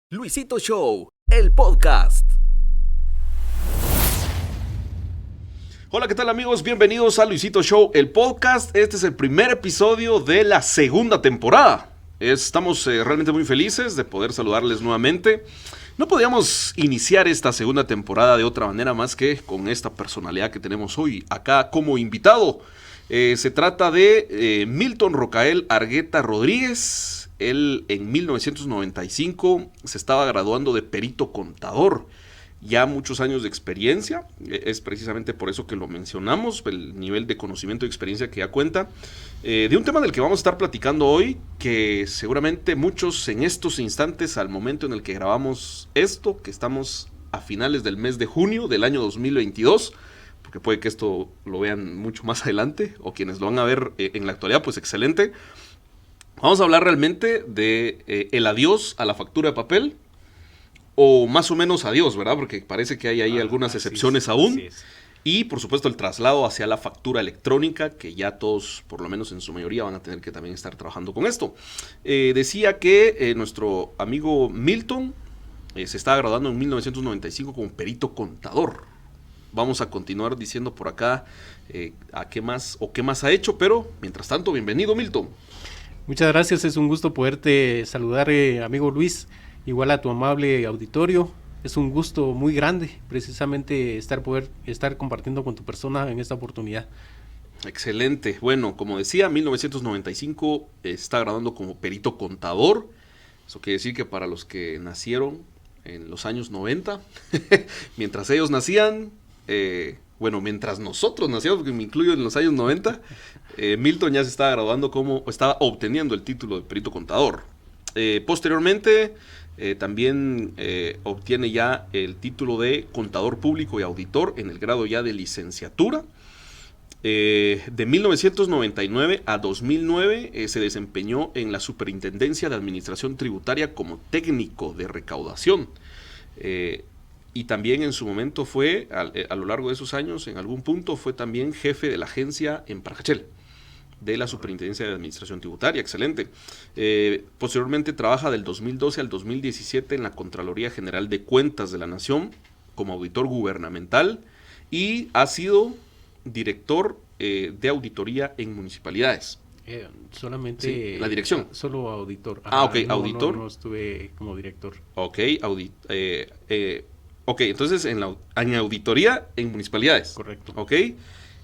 Luisito Show, el podcast. Hola, ¿qué tal amigos? Bienvenidos a Luisito Show, el podcast. Este es el primer episodio de la segunda temporada. Estamos realmente muy felices de poder saludarles nuevamente. No podíamos iniciar esta segunda temporada de otra manera más que con esta personalidad que tenemos hoy acá como invitado. Se trata de Milton Rocael Argueta Rodríguez. Él en 1995 se estaba graduando de perito contador. Ya muchos años de experiencia, es precisamente por eso que lo mencionamos, el nivel de conocimiento y experiencia que ya cuenta, de un tema del que vamos a estar platicando hoy, que seguramente muchos en estos instantes, al momento en el que grabamos esto, que estamos a finales del mes de junio del año 2022, porque puede que esto lo vean mucho más adelante, o quienes lo van a ver en la actualidad, pues excelente. Vamos a hablar realmente de el adiós a la factura de papel, o más o menos adiós, ¿verdad? Porque parece que hay ahí algunas excepciones aún. Y por supuesto el traslado hacia la factura electrónica, que ya todos, por lo menos en su mayoría, van a tener que también estar trabajando con esto. Decía que nuestro amigo Milton se estaba graduando en 1995 como perito contador. Vamos a continuar diciendo por acá a qué más o qué más ha hecho, pero mientras tanto, bienvenido Milton. Muchas gracias, es un gusto poderte saludar, amigo Luis, igual a tu amable auditorio. Es un gusto muy grande precisamente poder estar compartiendo con tu persona en esta oportunidad. Excelente. Bueno, como decía, 1995 está graduando como perito contador. Eso quiere decir que para los que nacieron en los años 90, mientras ellos nacían, mientras nosotros nacíamos, porque me incluyo en los años 90, Milton ya se estaba graduando estaba obteniendo el título de perito contador. Posteriormente, también obtiene ya el título de contador público y auditor en el grado ya de licenciatura. De 1999 a 2009 se desempeñó en la Superintendencia de Administración Tributaria como técnico de recaudación. Y también en su momento fue, a lo largo de esos años, en algún punto fue también jefe de la agencia en Paracachel, de la Superintendencia de Administración Tributaria, excelente. Posteriormente trabaja del 2012 al 2017 en la Contraloría General de Cuentas de la Nación como auditor gubernamental y ha sido director de auditoría en municipalidades. Solamente sí, la dirección. Solo auditor. Ok, auditor. No estuve como director. Ok, entonces en auditoría en municipalidades. Correcto. Ok.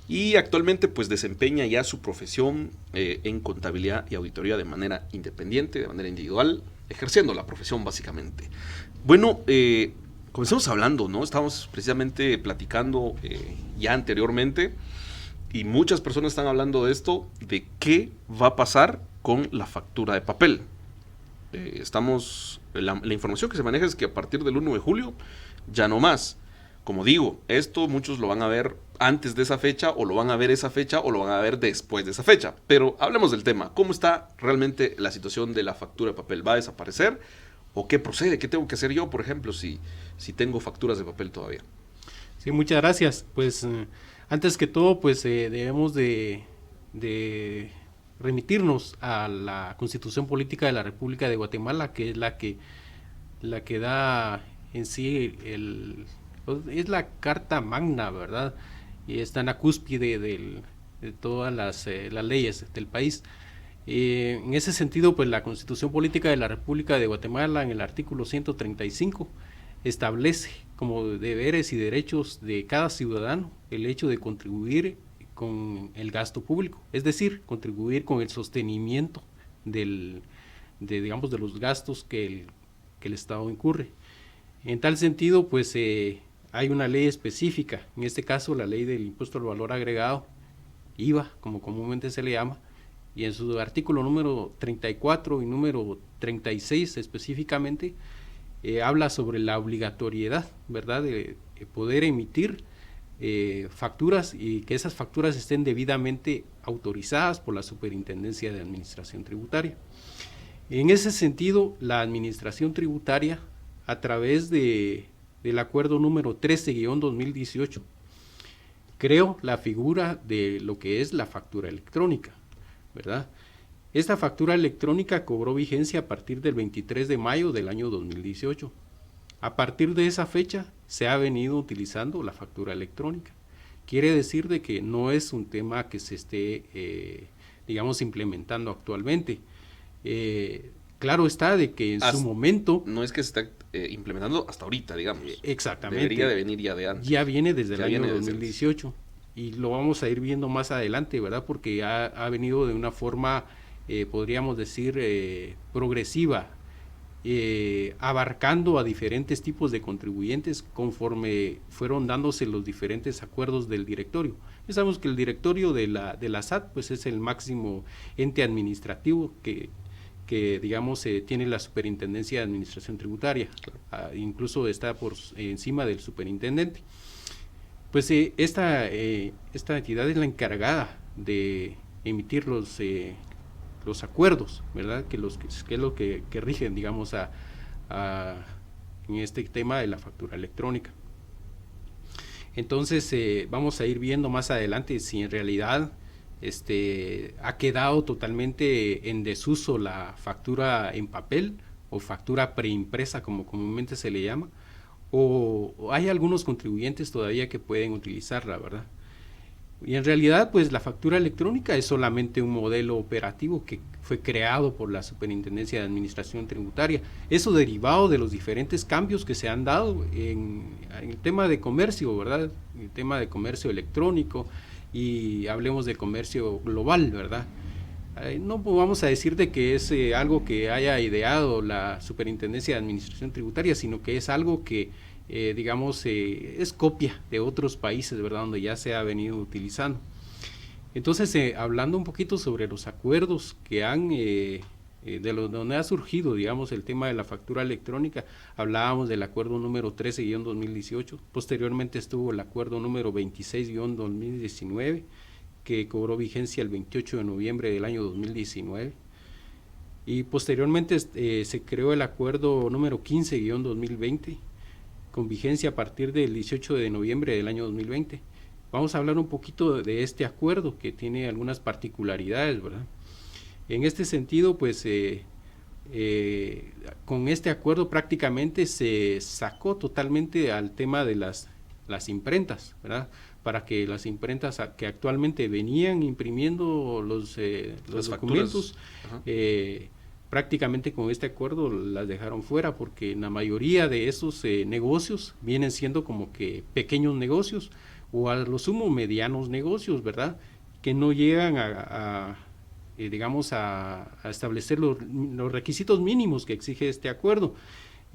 Y actualmente pues desempeña ya su profesión en contabilidad y auditoría de manera independiente, de manera individual, ejerciendo la profesión básicamente. Bueno, comencemos hablando, ¿no? Estábamos precisamente platicando ya anteriormente y muchas personas están hablando de esto, de qué va a pasar con la factura de papel. La información que se maneja es que a partir del 1 de julio ya no más. Como digo, esto muchos lo van a ver antes de esa fecha, o lo van a ver esa fecha, o lo van a ver después de esa fecha. Pero hablemos del tema. ¿Cómo está realmente la situación de la factura de papel? ¿Va a desaparecer? ¿O qué procede? ¿Qué tengo que hacer yo, por ejemplo, si tengo facturas de papel todavía? Sí, muchas gracias. Pues antes que todo, pues debemos de remitirnos a la Constitución Política de la República de Guatemala, que es la que da en sí es la carta magna, ¿verdad? Y está en la cúspide de todas las leyes del país. En ese sentido, pues la Constitución Política de la República de Guatemala, en el artículo 135, establece como deberes y derechos de cada ciudadano el hecho de contribuir con el gasto público, es decir, contribuir con el sostenimiento de los gastos que el Estado incurre. En tal sentido, pues hay una ley específica, en este caso la ley del impuesto al valor agregado, IVA, como comúnmente se le llama, y en su artículo número 34 y número 36 específicamente, habla sobre la obligatoriedad, ¿verdad?, de poder emitir facturas y que esas facturas estén debidamente autorizadas por la Superintendencia de Administración Tributaria. En ese sentido, la Administración Tributaria, a través del acuerdo número 13-2018, creó la figura de lo que es la factura electrónica, ¿verdad? Esta factura electrónica cobró vigencia a partir del 23 de mayo del año 2018. A partir de esa fecha se ha venido utilizando la factura electrónica. Quiere decir de que no es un tema que se esté, digamos, implementando actualmente. Claro está de que en su momento... No es que se está implementando hasta ahorita, digamos. Exactamente. Debería de venir ya de antes. Ya viene desde el año 2018 y lo vamos a ir viendo más adelante, ¿verdad? Porque ha venido de una forma, podríamos decir, progresiva, abarcando a diferentes tipos de contribuyentes conforme fueron dándose los diferentes acuerdos del directorio. Ya sabemos que el directorio de la SAT pues es el máximo ente administrativo que digamos tiene la Superintendencia de Administración Tributaria, claro. Incluso está por encima del superintendente. Pues esta entidad es la encargada de emitir los acuerdos, ¿verdad? Que es lo que rigen, digamos, en este tema de la factura electrónica. Entonces, vamos a ir viendo más adelante si en realidad ha quedado totalmente en desuso la factura en papel o factura preimpresa, como comúnmente se le llama, o hay algunos contribuyentes todavía que pueden utilizarla, ¿verdad? Y en realidad, pues la factura electrónica es solamente un modelo operativo que fue creado por la Superintendencia de Administración Tributaria. Eso derivado de los diferentes cambios que se han dado en el tema de comercio, ¿verdad? El tema de comercio electrónico y hablemos de comercio global, ¿verdad? No vamos a decir de que es algo que haya ideado la Superintendencia de Administración Tributaria, sino que es algo que digamos, es copia de otros países, ¿verdad?, donde ya se ha venido utilizando. Entonces, hablando un poquito sobre los acuerdos que han, donde ha surgido, digamos, el tema de la factura electrónica, hablábamos del acuerdo número 13-2018, posteriormente estuvo el acuerdo número 26-2019, que cobró vigencia el 28 de noviembre del año 2019, y posteriormente se creó el acuerdo número 15-2020, con vigencia a partir del 18 de noviembre del año 2020. Vamos a hablar un poquito de este acuerdo que tiene algunas particularidades, ¿verdad? En este sentido, pues, con este acuerdo prácticamente se sacó totalmente al tema de las imprentas, ¿verdad? Para que las imprentas que actualmente venían imprimiendo los documentos, prácticamente con este acuerdo las dejaron fuera, porque en la mayoría de esos negocios vienen siendo como que pequeños negocios o a lo sumo medianos negocios, ¿verdad? Que no llegan digamos a establecer los requisitos mínimos que exige este acuerdo.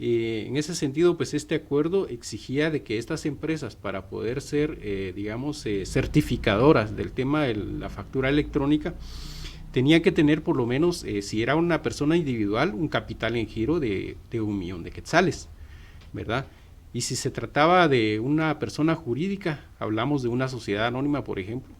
En ese sentido, pues este acuerdo exigía de que estas empresas, para poder ser, digamos, certificadoras del tema de la factura electrónica, tenía que tener por lo menos, si era una persona individual, un capital en giro de 1,000,000 de quetzales, ¿verdad? Y si se trataba de una persona jurídica, hablamos de una sociedad anónima, por ejemplo,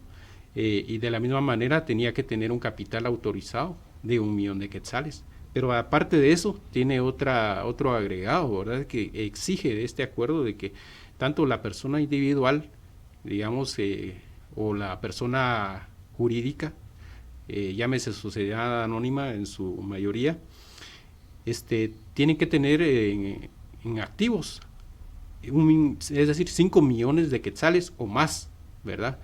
y de la misma manera tenía que tener un capital autorizado de 1,000,000 de quetzales. Pero aparte de eso, tiene otro agregado, ¿verdad?, que exige de este acuerdo de que tanto la persona individual, digamos, o la persona jurídica, llámese sociedad anónima en su mayoría, tienen que tener en activos, es decir, 5,000,000 de quetzales o más, ¿verdad?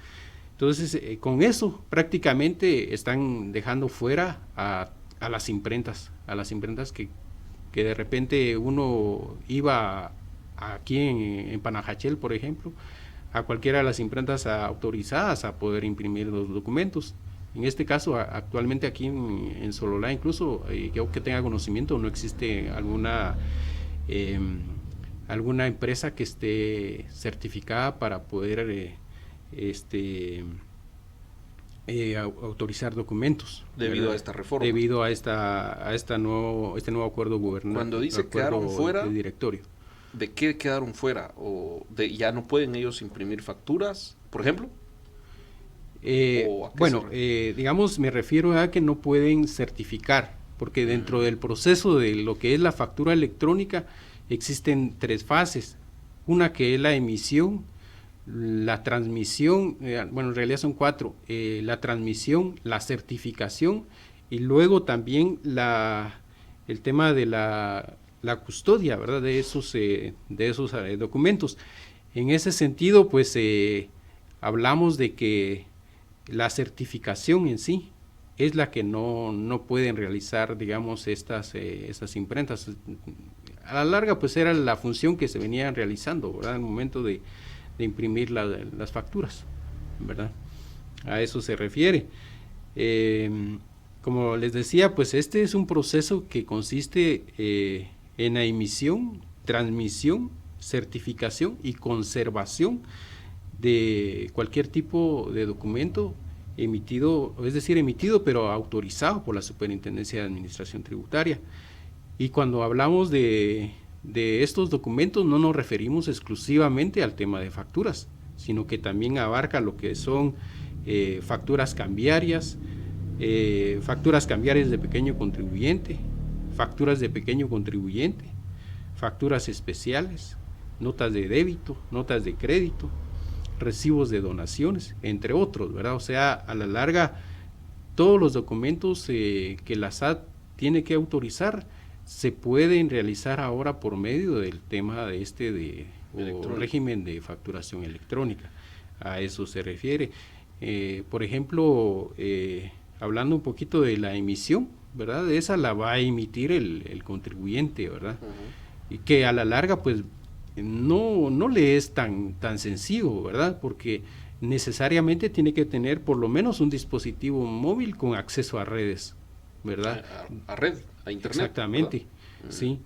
Entonces, con eso prácticamente están dejando fuera a las imprentas que de repente uno iba aquí en Panajachel, por ejemplo, a cualquiera de las imprentas autorizadas a poder imprimir los documentos. En este caso, actualmente aquí en Sololá, incluso, yo que tenga conocimiento, no existe alguna empresa que esté certificada para poder autorizar documentos. Debido a esta reforma. Debido a este nuevo acuerdo gubernamental. Cuando dice quedaron fuera, del directorio. ¿De qué quedaron fuera? ¿O ya no pueden ellos imprimir facturas, por ejemplo? Bueno, digamos, me refiero a que no pueden certificar, porque dentro del proceso de lo que es la factura electrónica existen 3 fases. Una que es la emisión, la transmisión, bueno, en realidad son 4, la transmisión, la certificación Y luego también el tema de la custodia, ¿verdad? De esos documentos. En ese sentido, pues hablamos de que la certificación en sí es la que no pueden realizar, digamos, estas imprentas. A la larga, pues era la función que se venía realizando, ¿verdad? En el momento de imprimir las facturas, ¿verdad? A eso se refiere. Como les decía, pues este es un proceso que consiste en la emisión, transmisión, certificación y conservación de cualquier tipo de documento emitido pero autorizado por la Superintendencia de Administración Tributaria. Y cuando hablamos de estos documentos no nos referimos exclusivamente al tema de facturas, sino que también abarca lo que son facturas cambiarias de pequeño contribuyente, facturas de pequeño contribuyente, facturas especiales, notas de débito, notas de crédito, recibos de donaciones, entre otros, ¿verdad? O sea, a la larga, todos los documentos que la SAT tiene que autorizar se pueden realizar ahora por medio del tema de régimen de facturación electrónica. A eso se refiere. Por ejemplo, hablando un poquito de la emisión, ¿verdad? Esa la va a emitir el contribuyente, ¿verdad? Uh-huh. Y que a la larga, pues, no le es tan sencillo, ¿verdad? Porque necesariamente tiene que tener por lo menos un dispositivo móvil con acceso a redes, ¿verdad? A red, a internet. Exactamente, ¿verdad? Sí.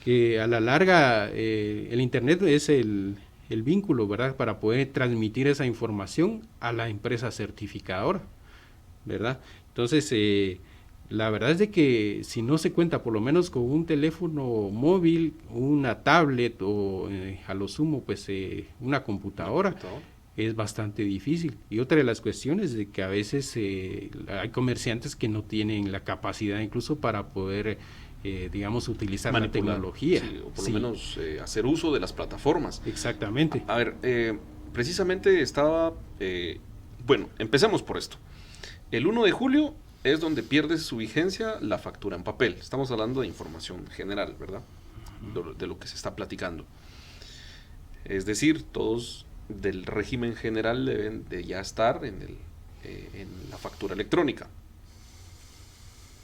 Que a la larga el internet es el vínculo, ¿verdad? Para poder transmitir esa información a la empresa certificadora, ¿verdad? Entonces, la verdad es de que si no se cuenta por lo menos con un teléfono móvil, una tablet o a lo sumo pues una computadora, es bastante difícil. Y otra de las cuestiones es de que a veces hay comerciantes que no tienen la capacidad incluso para poder digamos utilizar la tecnología. Sí, o por lo menos hacer uso de las plataformas. Exactamente. A ver, precisamente estaba... bueno, empecemos por esto. El 1 de julio es donde pierde su vigencia la factura en papel. Estamos hablando de información general, ¿verdad? De lo que se está platicando. Es decir, todos del régimen general deben de ya estar en la factura electrónica.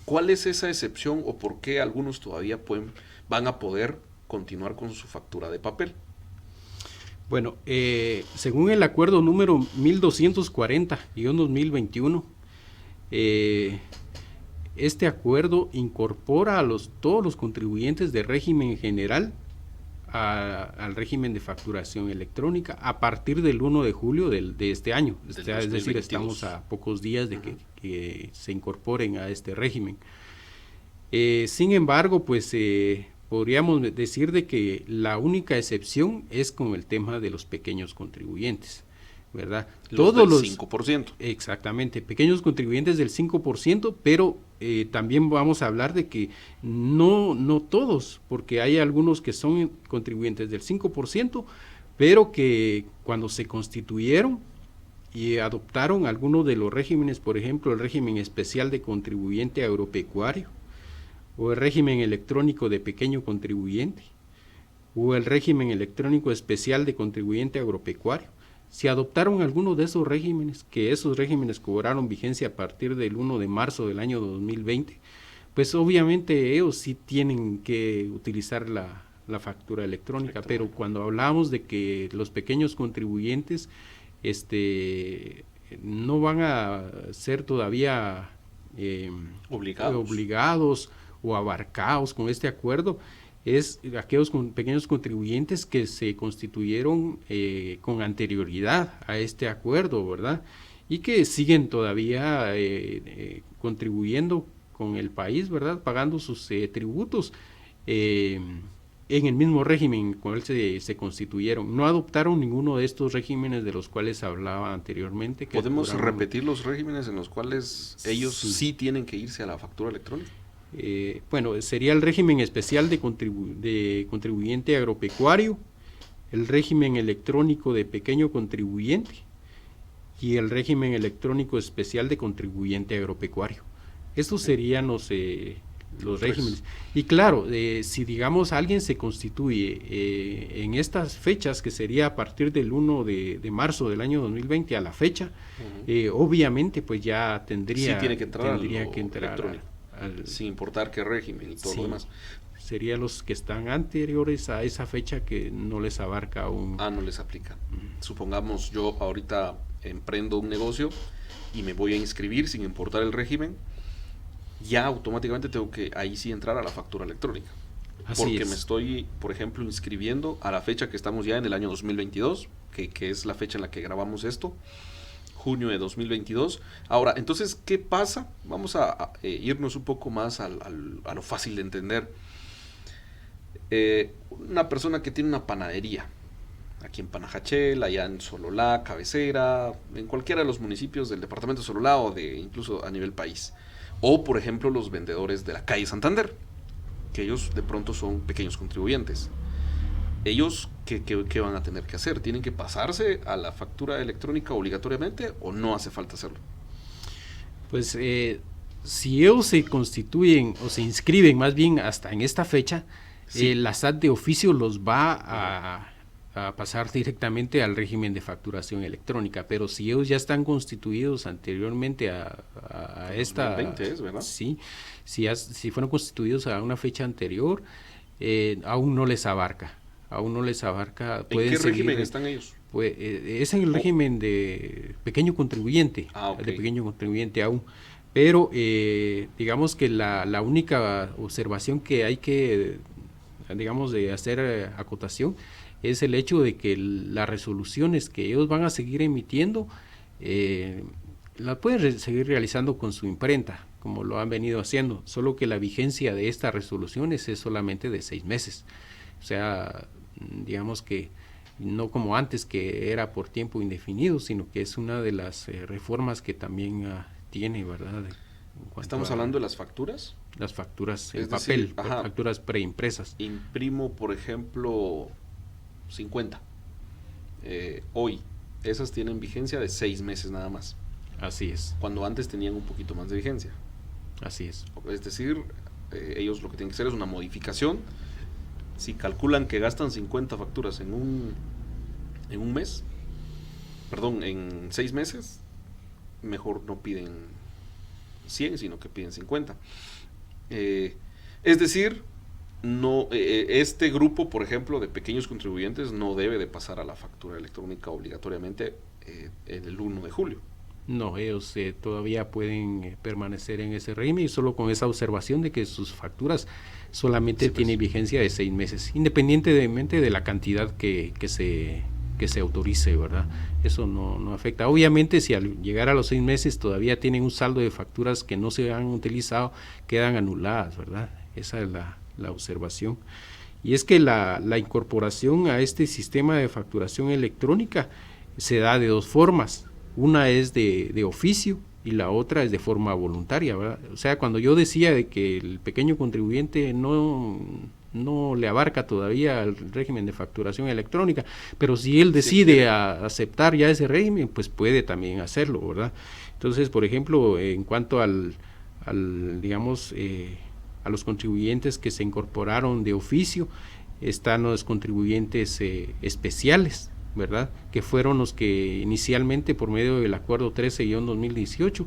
¿Cuál es esa excepción o por qué algunos todavía van a poder continuar con su factura de papel? Bueno, según el acuerdo número 1240-2021, este acuerdo incorpora a todos los contribuyentes de régimen general al régimen de facturación electrónica a partir del 1 de julio de este año. Es decir, estamos a pocos días de que se incorporen a este régimen. Sin embargo, pues podríamos decir de que la única excepción es con el tema de los pequeños contribuyentes, ¿verdad? Todos los 5%. Exactamente, pequeños contribuyentes del 5%, pero también vamos a hablar de que no todos, porque hay algunos que son contribuyentes del 5%, pero que cuando se constituyeron y adoptaron algunos de los regímenes, por ejemplo, el régimen especial de contribuyente agropecuario, o el régimen electrónico de pequeño contribuyente, o el régimen electrónico especial de contribuyente agropecuario. Si adoptaron algunos de esos regímenes, que esos regímenes cobraron vigencia a partir del 1 de marzo del año 2020, pues obviamente ellos sí tienen que utilizar la factura electrónica, pero cuando hablamos de que los pequeños contribuyentes no van a ser todavía obligados o abarcados con este acuerdo, es aquellos pequeños contribuyentes que se constituyeron con anterioridad a este acuerdo, ¿verdad? Y que siguen todavía contribuyendo con el país, ¿verdad? Pagando sus tributos en el mismo régimen con el que se constituyeron. No adoptaron ninguno de estos regímenes de los cuales hablaba anteriormente. ¿Podemos repetir los regímenes en los cuales ellos sí tienen que irse a la factura electrónica? Bueno, sería el régimen especial de contribuyente agropecuario, el régimen electrónico de pequeño contribuyente y el régimen electrónico especial de contribuyente agropecuario. Estos serían los Tres. regímenes. Y claro, si digamos alguien se constituye en estas fechas, que sería a partir del 1 de marzo del año 2020 a la fecha, obviamente pues ya tendría, Sí, tiene que entrar tendría a lo que entrar electrónico, sin importar qué régimen y todo sí, lo demás. serían los que están anteriores a esa fecha que no les abarca aún. No les aplica. Supongamos yo ahorita emprendo un negocio y me voy a inscribir sin importar el régimen, ya automáticamente tengo que ahí sí entrar a la factura electrónica. Así Porque es. me estoy, por ejemplo, inscribiendo a la fecha que estamos ya en el año 2022, que es la fecha en la que grabamos esto, junio de 2022. Ahora, entonces, ¿qué pasa? Vamos a irnos un poco más a lo fácil de entender. Una persona que tiene una panadería, aquí en Panajachel, allá en Sololá, Cabecera, en cualquiera de los municipios del departamento de Sololá o de incluso a nivel país. O, por ejemplo, los vendedores de la calle Santander, que ellos de pronto son pequeños contribuyentes. Ellos, ¿qué van a tener que hacer? ¿Tienen que pasarse a la factura electrónica obligatoriamente o no hace falta hacerlo? Pues si ellos se constituyen o se inscriben más bien hasta en esta fecha, Sí. la SAT de oficio los va a pasar directamente al régimen de facturación electrónica, pero si ellos ya están constituidos anteriormente a esta... 2020 es, ¿verdad? Sí, si fueron constituidos a una fecha anterior, aún no les abarca. Aún no les abarca. ¿En Pueden qué seguir, régimen están ellos? pues, es en el régimen de pequeño contribuyente, Ok. de pequeño contribuyente aún. Pero digamos que la única observación que hay que, digamos, de hacer acotación es el hecho de que las resoluciones que ellos van a seguir emitiendo las pueden seguir realizando con su imprenta, como lo han venido haciendo, solo que la vigencia de estas resoluciones es solamente de 6 meses. O sea, digamos que no como antes, que era por tiempo indefinido, sino que es una de las reformas que también tiene, ¿verdad? ¿Estamos hablando de las facturas? Las facturas en Es papel, decir, ajá. facturas preimpresas. Imprimo, por ejemplo, 50. Hoy, esas tienen vigencia de 6 meses nada más, Así es, cuando antes tenían un poquito más de vigencia. así es. Es decir, ellos lo que tienen que hacer es una modificación. Si calculan que gastan 50 facturas en un mes, perdón, en 6 meses, mejor no piden 100, sino que piden 50. Es decir, no, este grupo, por ejemplo, de pequeños contribuyentes no debe de pasar a la factura electrónica obligatoriamente en el 1 de julio. No, ellos todavía pueden permanecer en ese régimen y solo con esa observación de que sus facturas solamente Sí, pues. tienen vigencia de 6 meses, independientemente de la cantidad que se autorice, ¿verdad? Eso no afecta. Obviamente, si al llegar a los 6 meses todavía tienen un saldo de facturas que no se han utilizado, quedan anuladas, ¿verdad? Esa es la observación. Y es que la incorporación a este sistema de facturación electrónica se da de dos formas. Una es de oficio y la otra es de forma voluntaria, ¿verdad? O sea, cuando yo decía de que el pequeño contribuyente no le abarca todavía el régimen de facturación electrónica, pero si él decide aceptar ya ese régimen, pues puede también hacerlo, ¿verdad? Entonces, por ejemplo, en cuanto digamos, a los contribuyentes que se incorporaron de oficio, están los contribuyentes especiales, ¿verdad? Que fueron los que inicialmente, por medio del acuerdo 13-2018,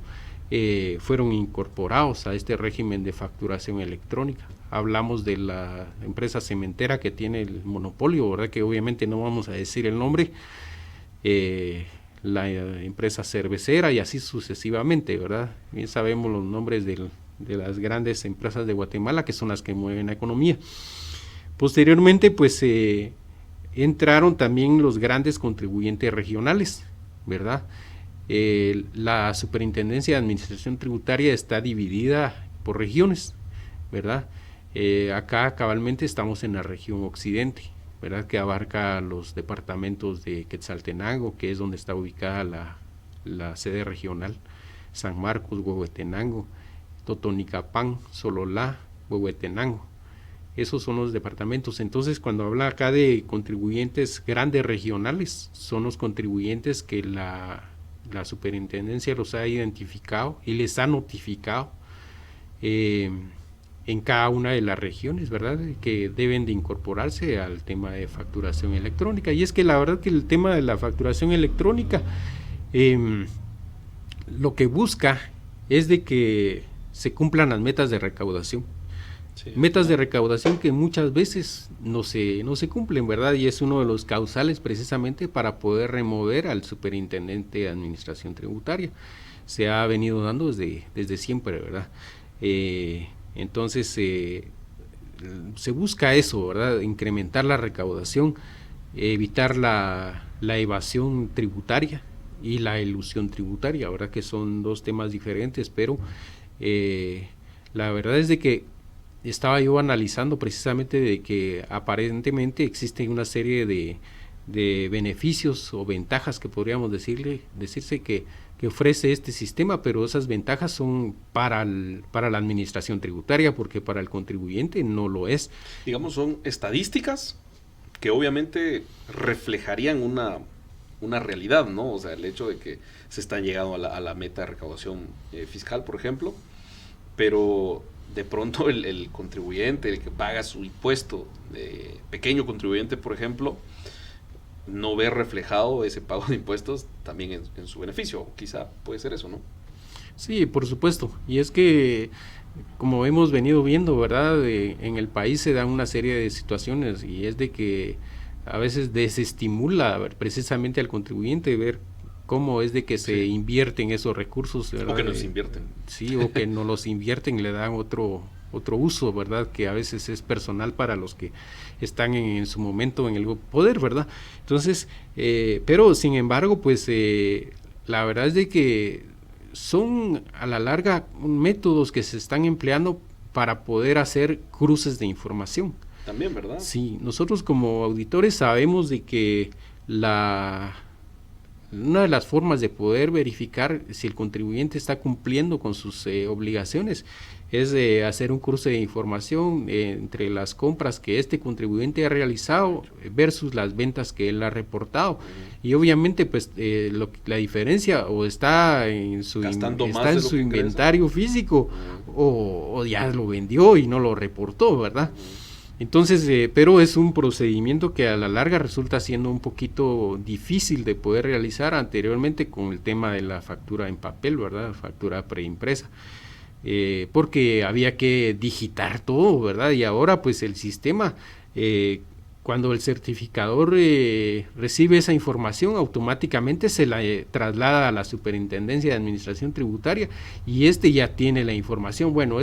fueron incorporados a este régimen de facturación electrónica. Hablamos de la empresa cementera que tiene el monopolio, ¿verdad? Que obviamente no vamos a decir el nombre, la empresa cervecera y así sucesivamente, ¿verdad? Bien sabemos los nombres de las grandes empresas de Guatemala, que son las que mueven la economía. Posteriormente, pues entraron también los grandes contribuyentes regionales, ¿verdad? La Superintendencia de Administración Tributaria está dividida por regiones, ¿verdad? Acá cabalmente estamos en la región occidente, ¿verdad? Que abarca los departamentos de Quetzaltenango, que es donde está ubicada la sede regional, San Marcos, Huehuetenango, Totonicapán, Sololá, Huehuetenango. Esos son los departamentos. Entonces, cuando habla acá de contribuyentes grandes regionales, son los contribuyentes que la superintendencia los ha identificado y les ha notificado en cada una de las regiones, ¿verdad? Que deben de incorporarse al tema de facturación electrónica. Y es que la verdad que el tema de la facturación electrónica lo que busca es de que se cumplan las metas de recaudación. Sí, metas de recaudación que muchas veces no se cumplen, ¿verdad? Y es uno de los causales precisamente para poder remover al superintendente de administración tributaria. Se ha venido dando desde siempre, ¿verdad? Entonces se busca eso, ¿verdad? Incrementar la recaudación, evitar la evasión tributaria y la elusión tributaria, ¿verdad? Que son dos temas diferentes, pero la verdad es de que estaba yo analizando precisamente de que aparentemente existe una serie de beneficios o ventajas que podríamos decirse que ofrece este sistema, pero esas ventajas son para la administración tributaria, porque para el contribuyente no lo es. Digamos, son estadísticas que obviamente reflejarían una realidad, ¿no? O sea, el hecho de que se está llegando a la meta de recaudación fiscal, por ejemplo, pero de pronto el contribuyente, el que paga su impuesto, pequeño contribuyente, por ejemplo, no ve reflejado ese pago de impuestos también en su beneficio. Quizá puede ser eso, ¿no? Sí, por supuesto. Y es que, como hemos venido viendo, ¿verdad? En el país se dan una serie de situaciones y es de que a veces desestimula precisamente al contribuyente ver cómo es de que se invierten esos recursos, ¿verdad? O que no los invierten. Sí, o que no los invierten, le dan otro uso, ¿verdad? Que a veces es personal para los que están en su momento en el poder, ¿verdad? Entonces, pero sin embargo, pues la verdad es de que son a la larga métodos que se están empleando para poder hacer cruces de información. También, ¿verdad? Sí, nosotros como auditores sabemos de que una de las formas de poder verificar si el contribuyente está cumpliendo con sus obligaciones es hacer un cruce de información entre las compras que este contribuyente ha realizado versus las ventas que él ha reportado. Y obviamente pues la diferencia o está en su inventario físico o ya lo vendió y no lo reportó, ¿verdad? Entonces, pero es un procedimiento que a la larga resulta siendo un poquito difícil de poder realizar anteriormente con el tema de la factura en papel, ¿verdad? Factura preimpresa. Porque había que digitar todo, ¿verdad? Y ahora pues el sistema, cuando el certificador recibe esa información, automáticamente se la traslada a la Superintendencia de Administración Tributaria y ya tiene la información. Bueno,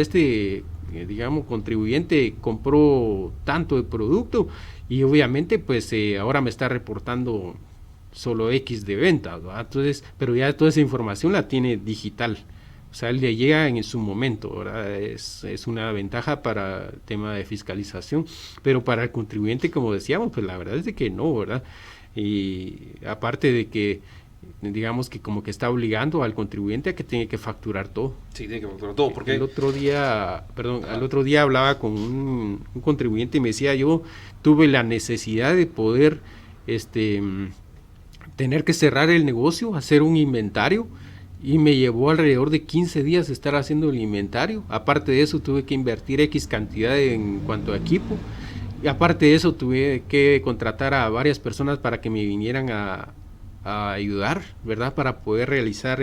digamos, contribuyente compró tanto de producto y obviamente pues ahora me está reportando solo X de ventas, ¿verdad? Entonces, pero ya toda esa información la tiene digital. O sea, le llega en su momento, ¿verdad? Es una ventaja para el tema de fiscalización, pero para el contribuyente, como decíamos, pues la verdad es de que no, ¿verdad? Y aparte de que, digamos que como que está obligando al contribuyente a que tiene que facturar todo. Sí, tiene que facturar todo, porque... Al otro día hablaba con un contribuyente y me decía, yo tuve la necesidad de poder tener que cerrar el negocio, hacer un inventario, y me llevó alrededor de 15 días estar haciendo el inventario. Aparte de eso tuve que invertir X cantidad en cuanto a equipo, y aparte de eso tuve que contratar a varias personas para que me vinieran a ayudar, ¿verdad? Para poder realizar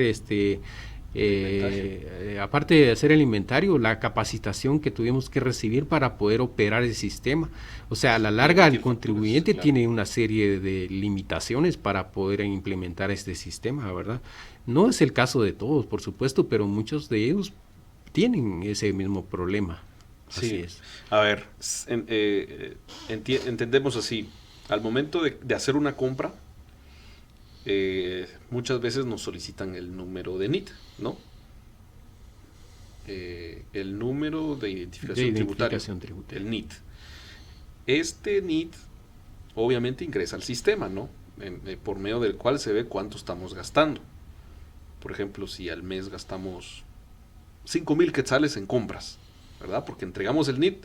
aparte de hacer el inventario, la capacitación que tuvimos que recibir para poder operar el sistema. O sea, a la larga el contribuyente tiene una serie de limitaciones para poder implementar este sistema, ¿verdad? No es el caso de todos, por supuesto, pero muchos de ellos tienen ese mismo problema. Sí. Así es. A ver, entendemos así. Al momento de hacer una compra, muchas veces nos solicitan el número de NIT, ¿no? El número de identificación tributaria, el NIT. Este NIT obviamente ingresa al sistema, ¿no? Por medio del cual se ve cuánto estamos gastando. Por ejemplo, si al mes gastamos 5,000 quetzales en compras, ¿verdad? Porque entregamos el NIT,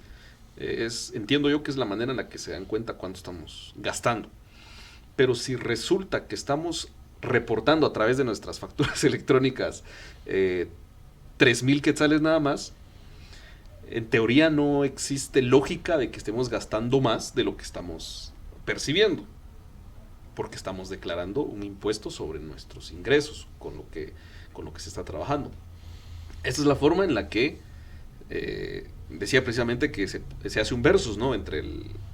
entiendo yo que es la manera en la que se dan cuenta cuánto estamos gastando. Pero si resulta que estamos reportando a través de nuestras facturas electrónicas 3,000 quetzales nada más, en teoría no existe lógica de que estemos gastando más de lo que estamos percibiendo, porque estamos declarando un impuesto sobre nuestros ingresos con lo que se está trabajando. Esta es la forma en la que decía precisamente que se hace un versus, ¿no?, entre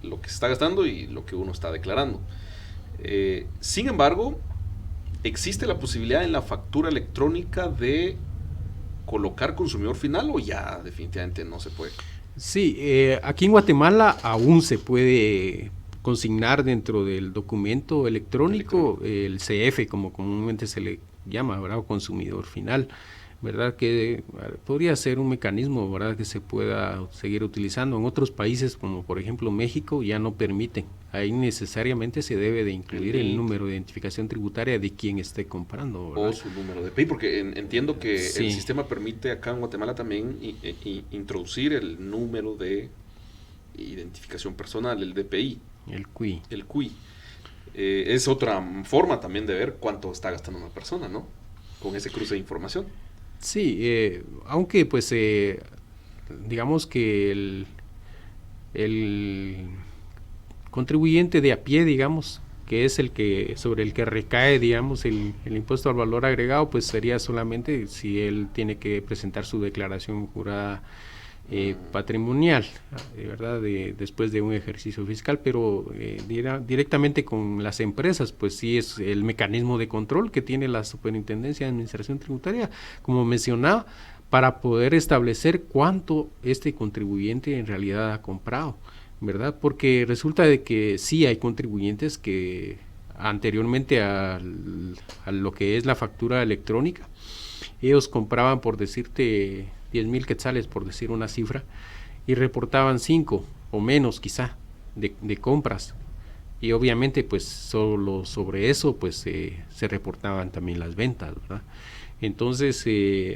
lo que se está gastando y lo que uno está declarando. Sin embargo, ¿existe la posibilidad en la factura electrónica de colocar consumidor final o ya definitivamente no se puede? Sí, aquí en Guatemala aún se puede consignar dentro del documento electrónico el CF, como comúnmente se le llama, ¿verdad?, o consumidor final, ¿verdad?, que podría ser un mecanismo, ¿verdad?, que se pueda seguir utilizando. En otros países, como por ejemplo México, ya no permiten. Ahí necesariamente se debe de incluir el número de identificación tributaria de quien esté comprando, ¿verdad? O su número de PI, porque entiendo que Sí. el sistema permite acá en Guatemala también introducir el número de identificación personal, el DPI. El CUI. El CUI. Es otra forma también de ver cuánto está gastando una persona, ¿no?, con ese cruce de información. Sí, aunque pues digamos que el contribuyente de a pie, digamos, que es el que sobre el que recae, digamos, el impuesto al valor agregado, pues sería solamente si él tiene que presentar su declaración jurada patrimonial, ¿verdad?, después de un ejercicio fiscal, pero directamente con las empresas, pues sí es el mecanismo de control que tiene la Superintendencia de Administración Tributaria, como mencionaba, para poder establecer cuánto este contribuyente en realidad ha comprado, ¿verdad? Porque resulta de que sí hay contribuyentes que anteriormente a lo que es la factura electrónica, ellos compraban, por decirte, 10,000 quetzales, por decir una cifra, y reportaban 5 o menos quizá de compras, y obviamente pues solo sobre eso pues se reportaban también las ventas, ¿verdad? Entonces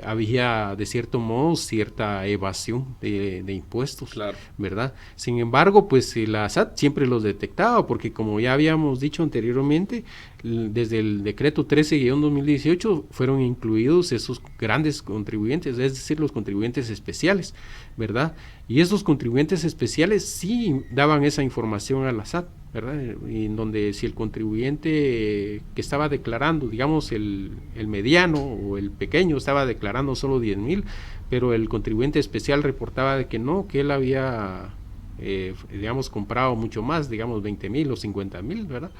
había de cierto modo cierta evasión de impuestos, Claro. ¿verdad? Sin embargo, pues la SAT siempre los detectaba, porque como ya habíamos dicho anteriormente, desde el decreto 13-2018 fueron incluidos esos grandes contribuyentes, es decir, los contribuyentes especiales, ¿verdad? Y esos contribuyentes especiales sí daban esa información a la SAT, ¿verdad? Y en donde si el contribuyente que estaba declarando, digamos el mediano o el pequeño estaba declarando solo 10,000, pero el contribuyente especial reportaba de que no, que él había digamos comprado mucho más, digamos 20,000 o 50,000, ¿verdad?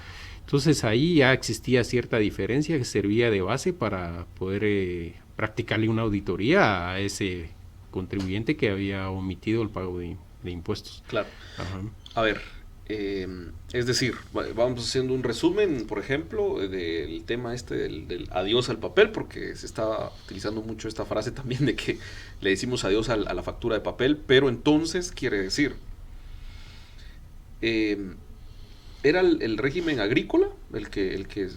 Entonces ahí ya existía cierta diferencia que servía de base para poder practicarle una auditoría a ese contribuyente que había omitido el pago de impuestos. Claro. Ajá. A ver, es decir, vamos haciendo un resumen, por ejemplo, del tema este del adiós al papel, porque se está utilizando mucho esta frase también de que le decimos adiós a la factura de papel, pero entonces quiere decir, ¿era el régimen agrícola el que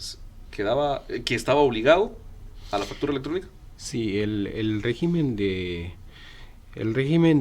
estaba obligado a la factura electrónica? Sí, el régimen de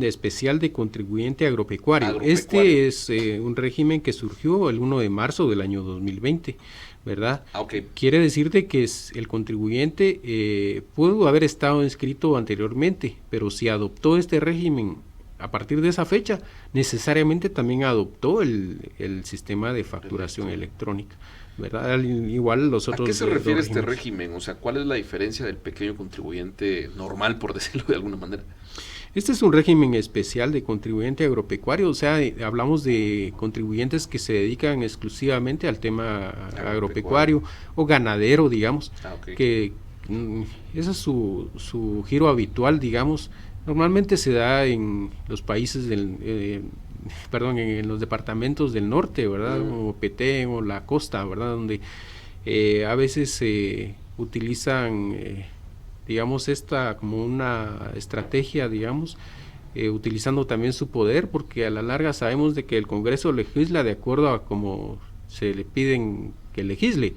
especial de contribuyente agropecuario. Este es un régimen que surgió el 1 de marzo del año 2020, ¿verdad? Okay. Quiere decirte que el contribuyente pudo haber estado inscrito anteriormente, pero si adoptó este régimen a partir de esa fecha, necesariamente también adoptó el sistema de facturación electrónica, ¿verdad? Igual los otros. ¿A qué se refiere este régimen? O sea, ¿cuál es la diferencia del pequeño contribuyente normal, por decirlo de alguna manera? Este es un régimen especial de contribuyente agropecuario, o sea, hablamos de contribuyentes que se dedican exclusivamente al tema agropecuario o ganadero, digamos, Okay. que ese es su giro habitual, digamos. Normalmente se da en los países en los departamentos del norte, ¿verdad? Como Petén o la costa, ¿verdad? Donde a veces se utilizan digamos esta como una estrategia, digamos, utilizando también su poder, porque a la larga sabemos de que el Congreso legisla de acuerdo a como se le piden que legisle.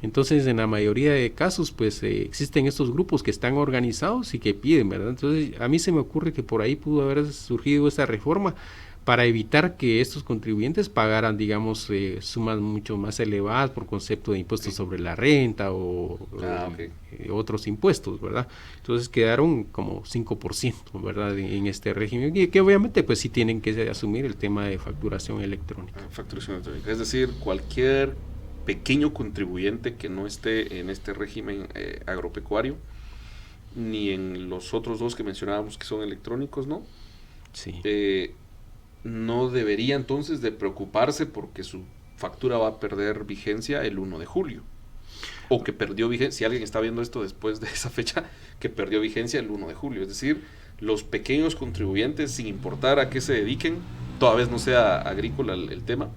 Entonces, en la mayoría de casos, pues existen estos grupos que están organizados y que piden, ¿verdad? Entonces, a mí se me ocurre que por ahí pudo haber surgido esta reforma para evitar que estos contribuyentes pagaran, digamos, sumas mucho más elevadas por concepto de impuestos sobre la renta o otros impuestos, ¿verdad? Entonces quedaron como 5%, ¿verdad? En este régimen, y que obviamente pues sí tienen que asumir el tema de facturación electrónica. Facturación electrónica, es decir, cualquier pequeño contribuyente que no esté en este régimen agropecuario, ni en los otros dos que mencionábamos que son electrónicos, ¿no? Sí. No debería entonces de preocuparse porque su factura va a perder vigencia el 1 de julio. O que perdió vigencia, si alguien está viendo esto después de esa fecha, que perdió vigencia el 1 de julio. Es decir, los pequeños contribuyentes, sin importar a qué se dediquen, toda vez no sea agrícola el tema,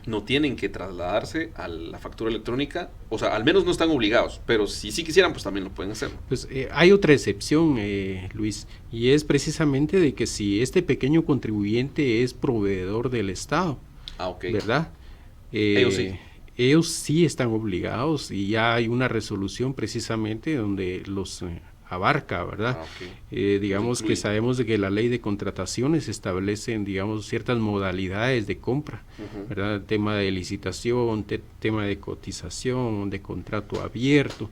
no tienen que trasladarse a la factura electrónica, o sea, al menos no están obligados, pero si sí quisieran, pues también lo pueden hacer. Pues hay otra excepción, Luis, y es precisamente de que si este pequeño contribuyente es proveedor del Estado, ¿verdad? Ellos sí están obligados, y ya hay una resolución precisamente donde los abarca, ¿verdad? Digamos que sabemos de que la ley de contrataciones establecen, digamos, ciertas modalidades de compra, ¿verdad? Tema de licitación, tema de cotización, de contrato abierto,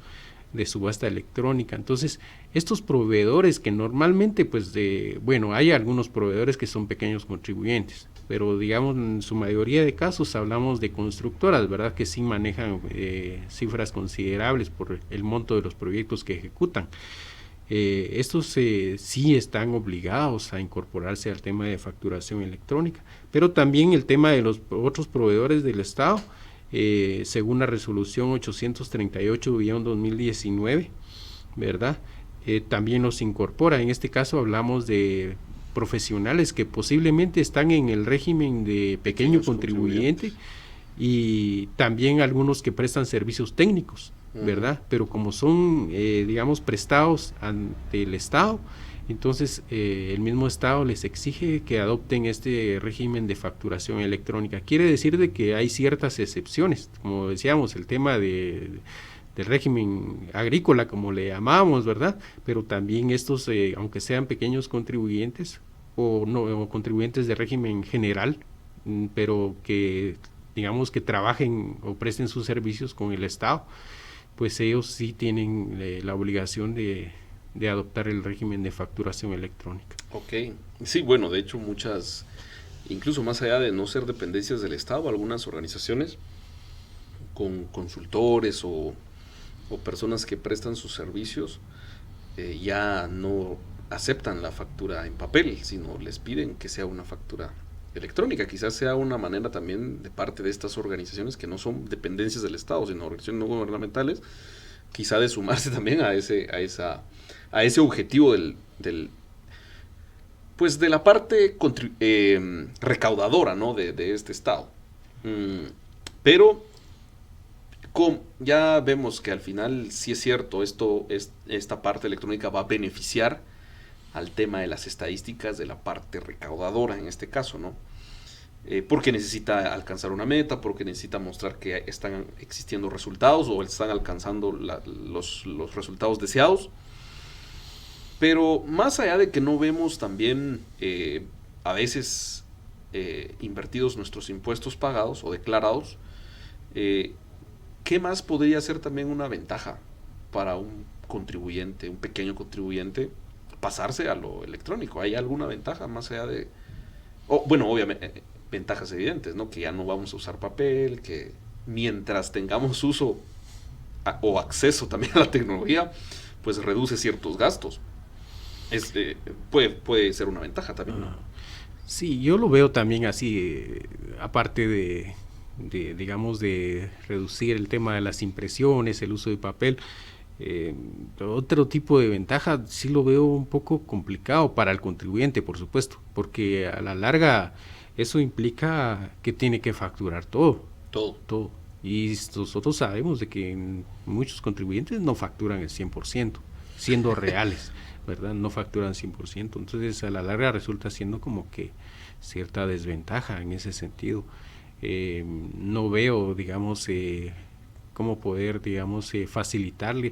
de subasta electrónica. Entonces, estos proveedores que normalmente, pues, hay algunos proveedores que son pequeños contribuyentes, pero digamos, en su mayoría de casos hablamos de constructoras, ¿verdad? Que sí manejan cifras considerables por el monto de los proyectos que ejecutan. Estos sí están obligados a incorporarse al tema de facturación electrónica, pero también el tema de los otros proveedores del Estado, según la resolución 838-2019, ¿verdad? También los incorpora. En este caso hablamos de profesionales que posiblemente están en el régimen de pequeño contribuyente y también algunos que prestan servicios técnicos, ¿verdad? Pero como son, digamos, prestados ante el Estado, entonces el mismo Estado les exige que adopten este régimen de facturación electrónica. Quiere decir de que hay ciertas excepciones, como decíamos, el tema del régimen agrícola, como le llamamos, ¿verdad? Pero también estos, aunque sean pequeños contribuyentes o contribuyentes de régimen general, pero que, digamos, que trabajen o presten sus servicios con el Estado, pues ellos sí tienen la obligación de adoptar el régimen de facturación electrónica. Ok, sí, bueno, de hecho muchas, incluso más allá de no ser dependencias del Estado, algunas organizaciones con consultores o personas que prestan sus servicios ya no aceptan la factura en papel, sino les piden que sea una factura electrónica. Quizás sea una manera también de parte de estas organizaciones que no son dependencias del Estado, sino organizaciones no gubernamentales, quizá de sumarse también a ese objetivo pues de la parte recaudadora, ¿no? de este Estado. Pero ya vemos que al final sí es cierto, esta parte electrónica va a beneficiar al tema de las estadísticas de la parte recaudadora en este caso, ¿no? Porque necesita alcanzar una meta, porque necesita mostrar que están existiendo resultados o están alcanzando los resultados deseados. Pero más allá de que no vemos también a veces invertidos nuestros impuestos pagados o declarados, ¿qué más podría ser también una ventaja para un contribuyente, un pequeño contribuyente, pasarse a lo electrónico? ¿Hay alguna ventaja más allá de...? Bueno, obviamente, ventajas evidentes, ¿no? Que ya no vamos a usar papel, que mientras tengamos uso o acceso también a la tecnología, pues reduce ciertos gastos. Puede ser una ventaja también, ¿no? Sí, yo lo veo también así, aparte de digamos, de reducir el tema de las impresiones, el uso de papel. Otro tipo de ventaja sí lo veo un poco complicado para el contribuyente, por supuesto, porque a la larga eso implica que tiene que facturar todo. Y nosotros sabemos de que muchos contribuyentes no facturan el 100%, siendo reales, ¿verdad? No facturan 100%, entonces a la larga resulta siendo como que cierta desventaja en ese sentido. No veo, digamos, cómo poder, digamos, facilitarle.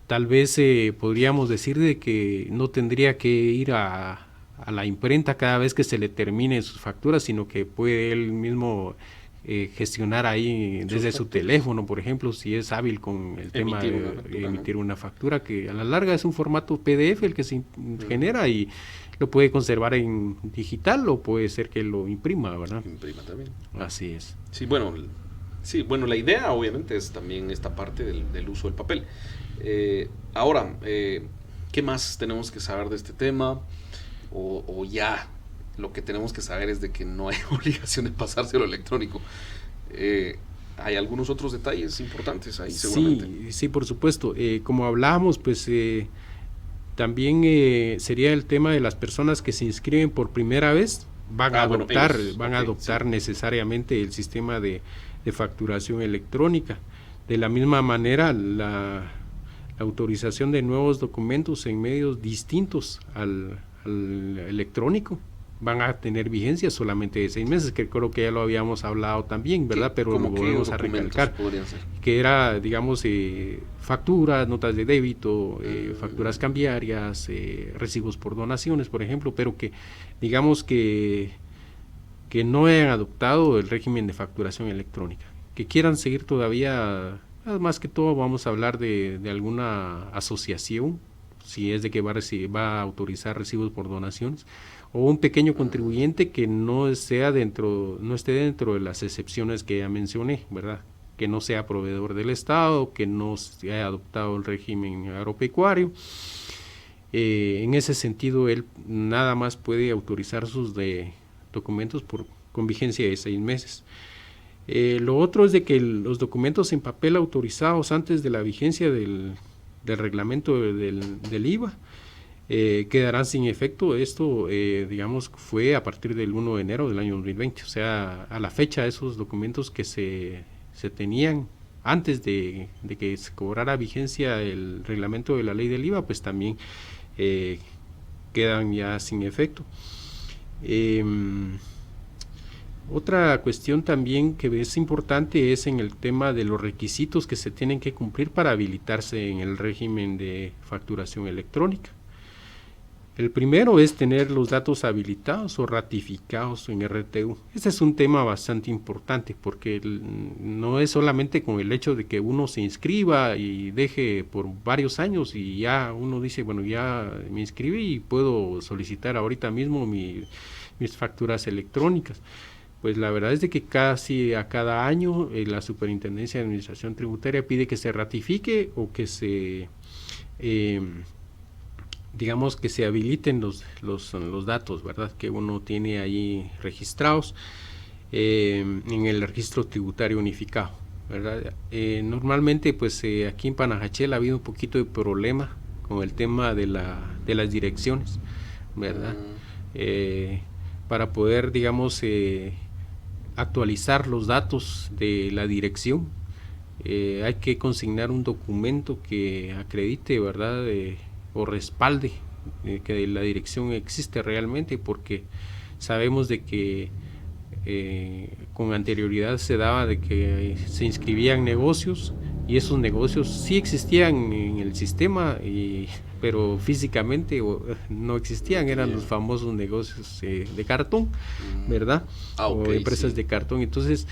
Tal vez podríamos decir de que no tendría que ir a a la imprenta cada vez que se le termine sus facturas, sino que puede él mismo gestionar ahí desde su teléfono, por ejemplo, si es hábil con el tema de emitir una factura, que a la larga es un formato PDF el que se genera y lo puede conservar en digital o puede ser que lo imprima, ¿verdad? Imprima también. Así es. Sí, bueno, la idea obviamente es también esta parte del uso del papel. Ahora, ¿qué más tenemos que saber de este tema? O ya lo que tenemos que saber es de que no hay obligación de pasarse a lo electrónico. Hay algunos otros detalles importantes ahí, seguramente. Sí, por supuesto. Como hablábamos, pues también sería el tema de las personas que se inscriben por primera vez, van a adoptar necesariamente el sistema de facturación electrónica. De la misma manera, la autorización de nuevos documentos en medios distintos al electrónico van a tener vigencia solamente de 6 meses, que creo que ya lo habíamos hablado también, ¿verdad? Pero lo volvemos a recalcar, que era, digamos, facturas, notas de débito, facturas cambiarias, recibos por donaciones, por ejemplo, pero que, digamos que no hayan adoptado el régimen de facturación electrónica, que quieran seguir todavía, más que todo vamos a hablar de alguna asociación, si es de que va a autorizar recibos por donaciones, o un pequeño contribuyente que no esté dentro de las excepciones que ya mencioné, ¿verdad? Que no sea proveedor del Estado, que no haya adoptado el régimen agropecuario. En ese sentido, él nada más puede autorizar sus documentos con vigencia de 6 meses. Lo otro es de que los documentos en papel autorizados antes de la vigencia del reglamento del IVA quedarán sin efecto. Esto, digamos, fue a partir del 1 de enero del año 2020. O sea, a la fecha, esos documentos que se tenían antes de que se cobrara vigencia el reglamento de la ley del IVA, pues también quedan ya sin efecto. Otra cuestión también que es importante es en el tema de los requisitos que se tienen que cumplir para habilitarse en el régimen de facturación electrónica. El primero es tener los datos habilitados o ratificados en RTU. Este es un tema bastante importante porque no es solamente con el hecho de que uno se inscriba y deje por varios años y ya uno dice, bueno, ya me inscribí y puedo solicitar ahorita mismo mis facturas electrónicas. Pues la verdad es de que casi a cada año la Superintendencia de Administración Tributaria pide que se ratifique o que se digamos que se habiliten los datos, ¿verdad? Que uno tiene ahí registrados en el registro tributario unificado, ¿verdad? Normalmente, pues aquí en Panajachel ha habido un poquito de problema con el tema de las direcciones, ¿verdad? Para poder, digamos, actualizar los datos de la dirección, hay que consignar un documento que acredite, ¿verdad?, o respalde que la dirección existe realmente, porque sabemos de que con anterioridad se daba de que se inscribían negocios y esos negocios sí existían en el sistema, pero físicamente no existían, eran los famosos negocios de cartón, ¿verdad? O empresas de cartón. Entonces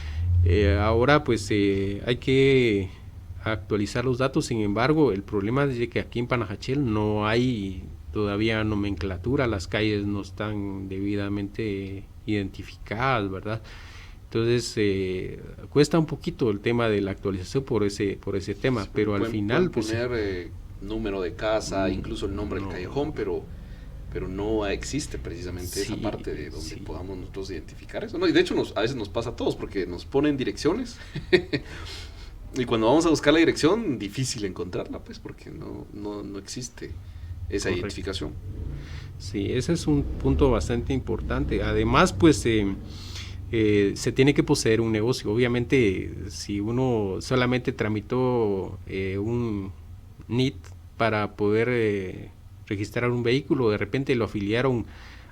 ahora pues hay que actualizar los datos. Sin embargo, el problema es que aquí en Panajachel no hay todavía nomenclatura, las calles no están debidamente identificadas, ¿verdad? Entonces cuesta un poquito el tema de la actualización por ese tema, pero al final pues poner número de casa, incluso el nombre del callejón, pero no existe precisamente esa parte de donde podamos nosotros identificar eso, ¿no? Y de hecho a veces nos pasa a todos porque nos ponen direcciones y cuando vamos a buscar la dirección, difícil encontrarla, pues, porque no existe esa identificación. Sí, ese es un punto bastante importante. Además, pues, se tiene que poseer un negocio. Obviamente, si uno solamente tramitó un NIT para poder registrar un vehículo, de repente lo afiliaron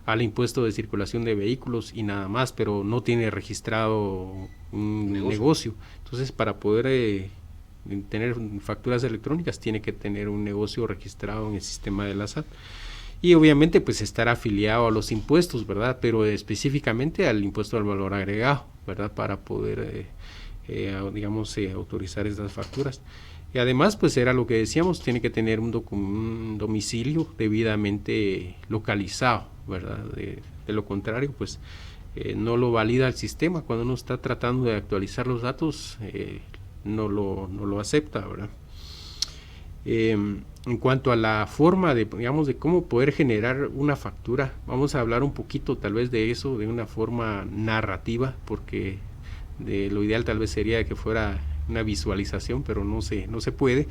al impuesto de circulación de vehículos y nada más, pero no tiene registrado un negocio. Entonces, para poder tener facturas electrónicas, tiene que tener un negocio registrado en el sistema de la SAT. y obviamente pues estar afiliado a los impuestos, ¿verdad? Pero específicamente al impuesto al valor agregado, ¿verdad? Para poder, digamos, autorizar estas facturas. Y además, pues era lo que decíamos, tiene que tener un domicilio debidamente localizado, ¿verdad? De lo contrario, pues no lo valida el sistema. Cuando uno está tratando de actualizar los datos, no lo acepta, ¿verdad? En cuanto a la forma de, digamos, de cómo poder generar una factura, vamos a hablar un poquito tal vez de eso de una forma narrativa, porque lo ideal tal vez sería que fuera una visualización, pero no se puede.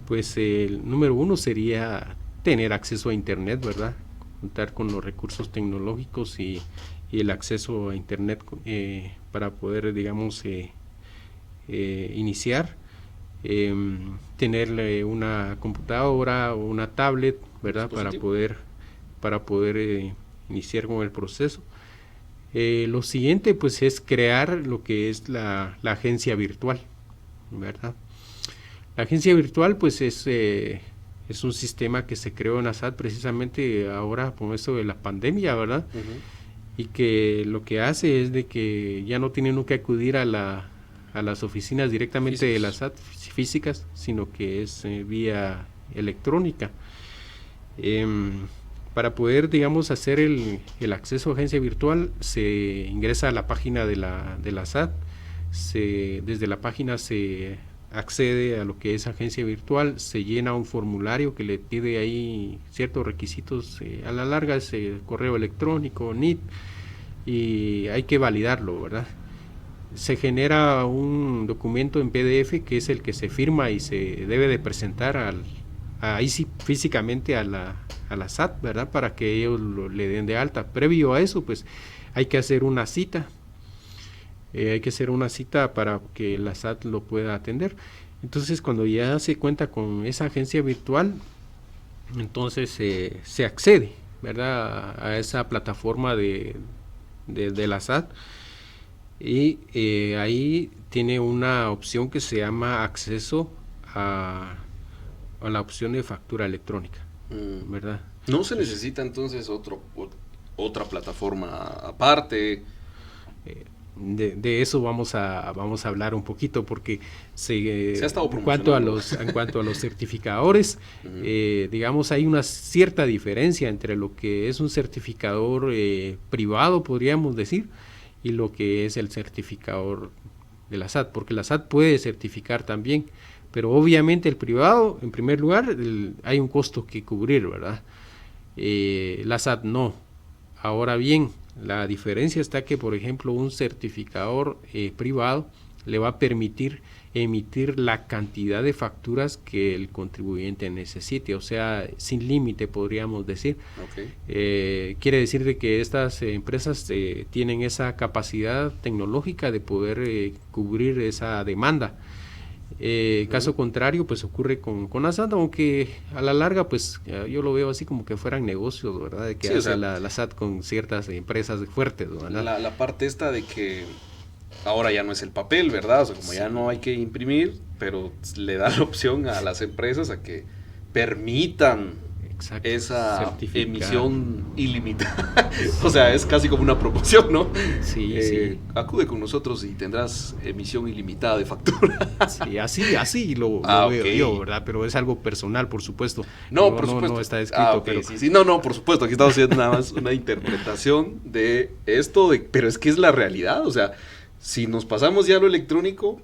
Pues el número uno sería tener acceso a internet, ¿verdad? Contar con los recursos tecnológicos y el acceso a internet para poder, digamos, iniciar. Tener una computadora o una tablet, ¿verdad? Para poder iniciar con el proceso. Lo siguiente pues es crear lo que es la agencia virtual, ¿verdad? La agencia virtual pues es un sistema que se creó en ASAT precisamente ahora con esto de la pandemia, ¿verdad? Y que lo que hace es de que ya no tienen que acudir a las oficinas directamente de la SAT físicas, sino que es vía electrónica. Para poder, digamos, hacer el acceso a agencia virtual, se ingresa a la página de la SAT, desde la página se accede a lo que es agencia virtual, se llena un formulario que le pide ahí ciertos requisitos, a la larga es correo electrónico, NIT, y hay que validarlo, ¿verdad? Se genera un documento en PDF que es el que se firma y se debe de presentar ahí sí físicamente a la SAT, ¿verdad? Para que ellos le den de alta. Previo a eso, pues hay que hacer una cita. Para que la SAT lo pueda atender. Entonces, cuando ya se cuenta con esa agencia virtual, entonces se accede, ¿verdad? A esa plataforma de la SAT. Y ahí tiene una opción que se llama acceso a la opción de factura electrónica, ¿verdad? ¿No se necesita entonces otra plataforma aparte? De eso vamos a hablar un poquito porque se ha estado en cuanto a los certificadores, digamos, hay una cierta diferencia entre lo que es un certificador privado, podríamos decir, y lo que es el certificador de la SAT, porque la SAT puede certificar también, pero obviamente el privado, en primer lugar, hay un costo que cubrir, ¿verdad? La SAT no. Ahora bien, la diferencia está que, por ejemplo, un certificador privado le va a permitir emitir la cantidad de facturas que el contribuyente necesite, o sea, sin límite podríamos decir. Okay. Quiere decir de que estas empresas tienen esa capacidad tecnológica de poder cubrir esa demanda. Caso contrario, pues ocurre con ASAT, aunque a la larga, pues yo lo veo así como que fueran negocios, ¿verdad? De que sí, hace la SAT con ciertas empresas fuertes, ¿verdad? La parte esta de que ahora ya no es el papel, ¿verdad? O sea, como sí, ya no hay que imprimir, pero le da la opción a las empresas a que permitan esa emisión ilimitada. O sea, es casi como una promoción, ¿no? Sí, sí. Acude con nosotros y tendrás emisión ilimitada de factura. Sí, así lo veo yo, ¿verdad? Pero es algo personal, por supuesto. Por supuesto. No está escrito. Okay, pero... sí. No, por supuesto. Aquí estamos haciendo nada más una interpretación de esto, pero es que es la realidad. O sea, si nos pasamos ya a lo electrónico,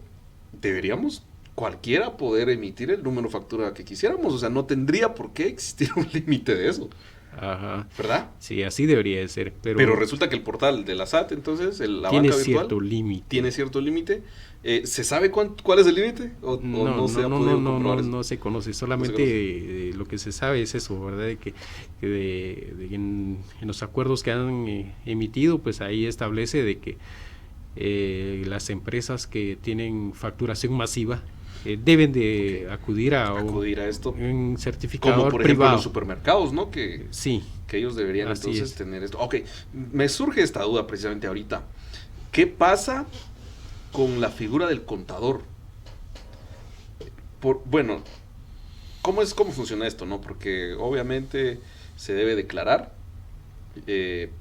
deberíamos cualquiera poder emitir el número de factura que quisiéramos, o sea, no tendría por qué existir un límite de eso. Ajá. ¿Verdad? Sí, así debería de ser. Pero resulta que el portal de la SAT, entonces, la tiene banca virtual, tiene cierto límite. ¿Se sabe cuál es el límite? No se conoce, solamente lo que se sabe es eso, ¿verdad? De que en los acuerdos que han emitido, pues ahí establece de que las empresas que tienen facturación masiva deben de acudir a esto, un certificador como por privado. Ejemplo los supermercados, ¿no? Que ellos deberían entonces tener esto. Ok, me surge esta duda precisamente ahorita. ¿Qué pasa con la figura del contador? ¿Cómo funciona esto, no? Porque obviamente se debe declarar,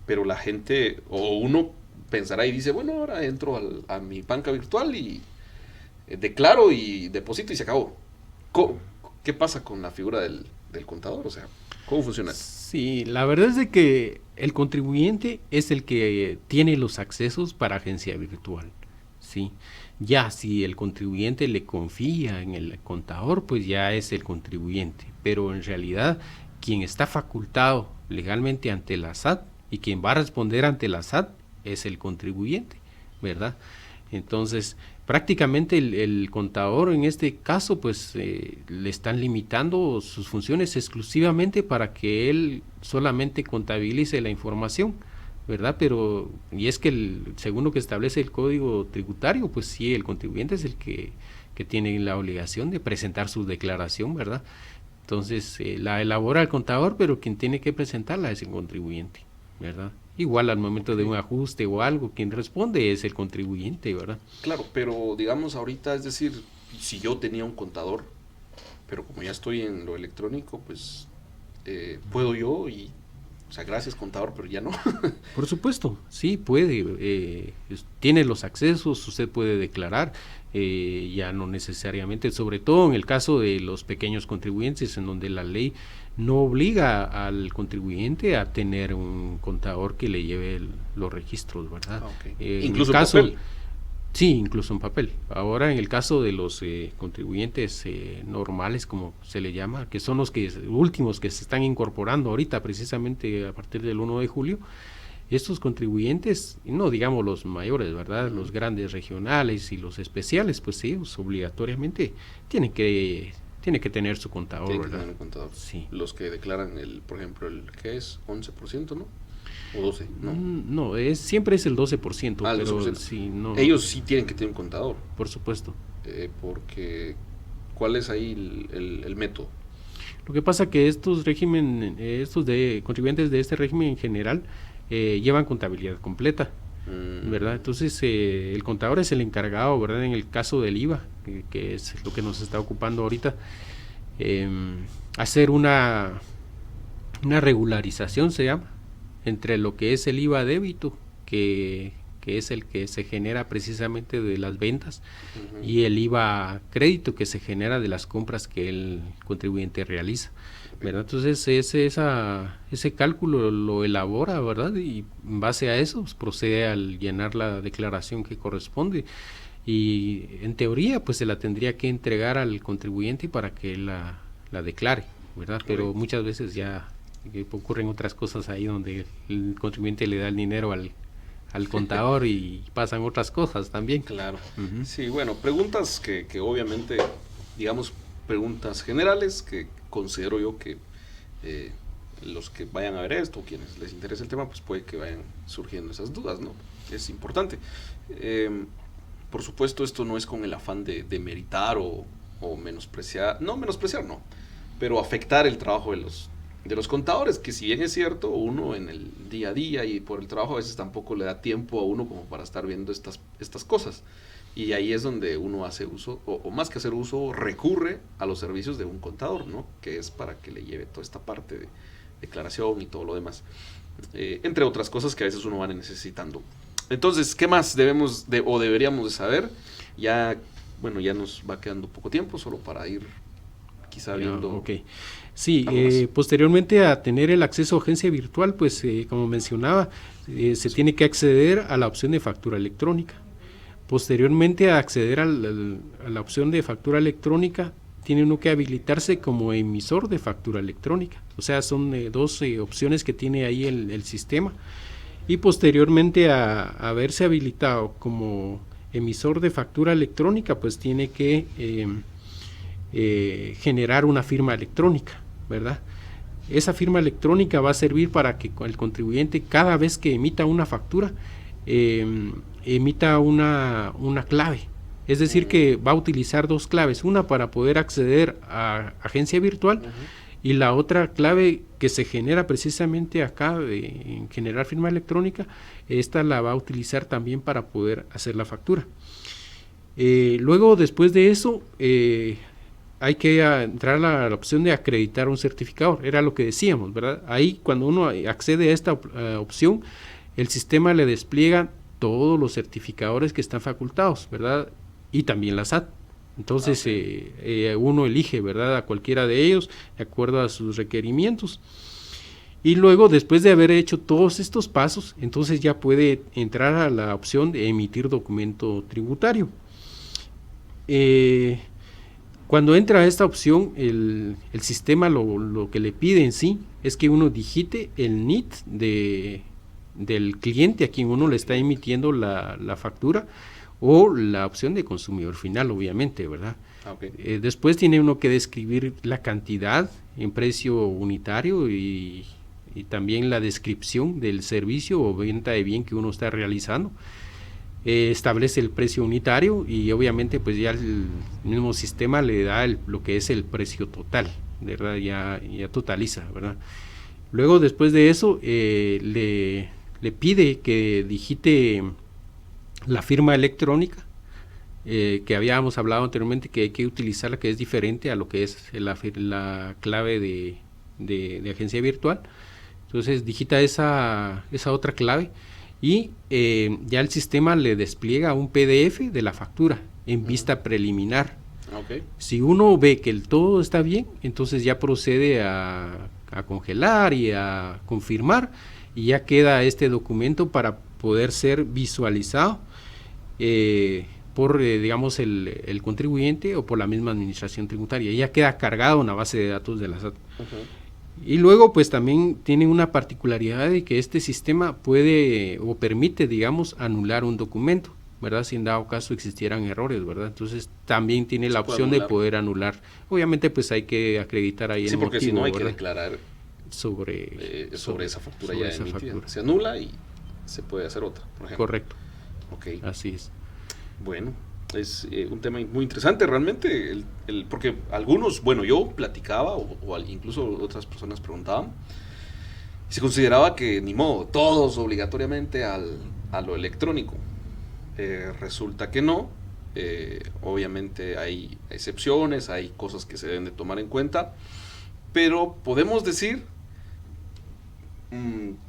pero la gente o uno pensará y dice, bueno, ahora entro a mi banca virtual y declaro y deposito y se acabó. ¿Qué pasa con la figura del contador? O sea, ¿cómo funciona eso? Sí, la verdad es de que el contribuyente es el que tiene los accesos para agencia virtual, ¿sí? Ya si el contribuyente le confía en el contador, pues ya es el contribuyente, pero en realidad quien está facultado legalmente ante la SAT y quien va a responder ante la SAT es el contribuyente, ¿verdad? Entonces, prácticamente el contador en este caso, pues le están limitando sus funciones exclusivamente para que él solamente contabilice la información, ¿verdad? Pero, y es que según lo que establece el Código Tributario, pues sí, el contribuyente es el que tiene la obligación de presentar su declaración, ¿verdad? Entonces, la elabora el contador, pero quien tiene que presentarla es el contribuyente, ¿verdad? Igual al momento de un ajuste o algo, quien responde es el contribuyente, ¿verdad? Claro, pero digamos ahorita, es decir, si yo tenía un contador, pero como ya estoy en lo electrónico, pues puedo yo y, o sea, gracias contador, pero ya no. Por supuesto, sí puede, tiene los accesos, usted puede declarar, ya no necesariamente, sobre todo en el caso de los pequeños contribuyentes, en donde la ley no obliga al contribuyente a tener un contador que le lleve los registros, ¿verdad? Okay. Incluso en papel. Sí, incluso en papel. Ahora en el caso de los contribuyentes normales, como se le llama, que son los últimos que se están incorporando ahorita precisamente a partir del 1 de julio, estos contribuyentes, no digamos los mayores, ¿verdad? Los grandes regionales y los especiales, pues ellos obligatoriamente tienen que tener su contador, tienen ¿verdad? Que tener un contador. Sí. Los que declaran por ejemplo, ¿qué es? 11%, ¿no? ¿O 12? No. No, siempre es el 12%, el pero 12%. sí, no. Ellos sí tienen que tener un contador. Por supuesto. Porque, ¿cuál es ahí el método? Lo que pasa que estos de contribuyentes de este régimen en general llevan contabilidad completa, ¿verdad? Entonces el contador es el encargado, ¿verdad? En el caso del IVA, que es lo que nos está ocupando ahorita, hacer una regularización, se llama, entre lo que es el IVA débito, que es el que se genera precisamente de las ventas, y el IVA crédito, que se genera de las compras que el contribuyente realiza, ¿verdad? Entonces ese cálculo lo elabora, ¿verdad? Y en base a eso pues, procede al llenar la declaración que corresponde, y en teoría pues se la tendría que entregar al contribuyente para que él la declare, ¿verdad? Pero muchas veces ya ocurren otras cosas ahí donde el contribuyente le da el dinero al contador y pasan otras cosas también. Claro. Sí, bueno, preguntas que obviamente, digamos, preguntas generales que considero yo que los que vayan a ver esto, quienes les interese el tema, pues puede que vayan surgiendo esas dudas, ¿no? Es importante. Por supuesto, esto no es con el afán de demeritar o menospreciar, no, pero afectar el trabajo de los contadores, que si bien es cierto, uno en el día a día y por el trabajo a veces tampoco le da tiempo a uno como para estar viendo estas cosas. Y ahí es donde uno hace uso, o más que hacer uso, recurre a los servicios de un contador, ¿no? Que es para que le lleve toda esta parte de declaración y todo lo demás. Entre otras cosas que a veces uno va necesitando. Entonces, ¿qué más deberíamos de saber? Ya nos va quedando poco tiempo, solo para ir quizá viendo... Okay. Sí, posteriormente a tener el acceso a agencia virtual, pues como mencionaba, se tiene que acceder a la opción de factura electrónica. Posteriormente a acceder a la opción de factura electrónica, tiene uno que habilitarse como emisor de factura electrónica. O sea, son dos opciones que tiene ahí el sistema. Y posteriormente a haberse habilitado como emisor de factura electrónica, pues tiene que generar una firma electrónica, ¿verdad? Esa firma electrónica va a servir para que el contribuyente, cada vez que emita una factura, emita una clave. Es decir, que va a utilizar dos claves, una para poder acceder a agencia virtual y la otra clave que se genera precisamente acá en generar firma electrónica, esta la va a utilizar también para poder hacer la factura. Luego, después de eso, hay que entrar a la opción de acreditar un certificador, era lo que decíamos, ¿verdad? Ahí cuando uno accede a esta opción, el sistema le despliega todos los certificadores que están facultados, ¿verdad? Y también la SAT. Entonces uno elige, ¿verdad?, a cualquiera de ellos de acuerdo a sus requerimientos. Y luego, después de haber hecho todos estos pasos, entonces ya puede entrar a la opción de emitir documento tributario. Cuando entra a esta opción, el sistema lo que le pide en sí es que uno digite el NIT del cliente a quien uno le está emitiendo la factura, o la opción de consumidor final, obviamente, ¿verdad? Okay. Después tiene uno que describir la cantidad en precio unitario y también la descripción del servicio o venta de bien que uno está realizando. Establece el precio unitario y obviamente pues ya el mismo sistema le da lo que es el precio total, ¿verdad? Ya totaliza, ¿verdad? Luego, después de eso, le pide que digite la firma electrónica, que habíamos hablado anteriormente, que hay que utilizarla, que es diferente a lo que es la clave de agencia virtual. Entonces digita esa otra clave y ya el sistema le despliega un PDF de la factura en vista preliminar. Okay. Si uno ve que todo está bien, entonces ya procede a congelar y a confirmar, y ya queda este documento para poder ser visualizado por digamos el contribuyente o por la misma administración tributaria. Ya queda cargado en la base de datos de la SAT. Y luego pues también tiene una particularidad de que este sistema puede o permite, digamos, anular un documento, ¿verdad? Si en dado caso existieran errores, ¿verdad? Entonces también tiene la opción de poder anular. Obviamente pues hay que acreditar ahí el motivo, porque si no hay, ¿verdad?, que declarar sobre esa factura ya emitida. Se anula y se puede hacer otra, por ejemplo. Correcto. Okay. Así es. Bueno, es un tema muy interesante realmente, porque algunos, bueno, yo platicaba o incluso otras personas preguntaban, se consideraba que ni modo, todos obligatoriamente a lo electrónico. Resulta que no, obviamente hay excepciones, hay cosas que se deben de tomar en cuenta, pero podemos decir,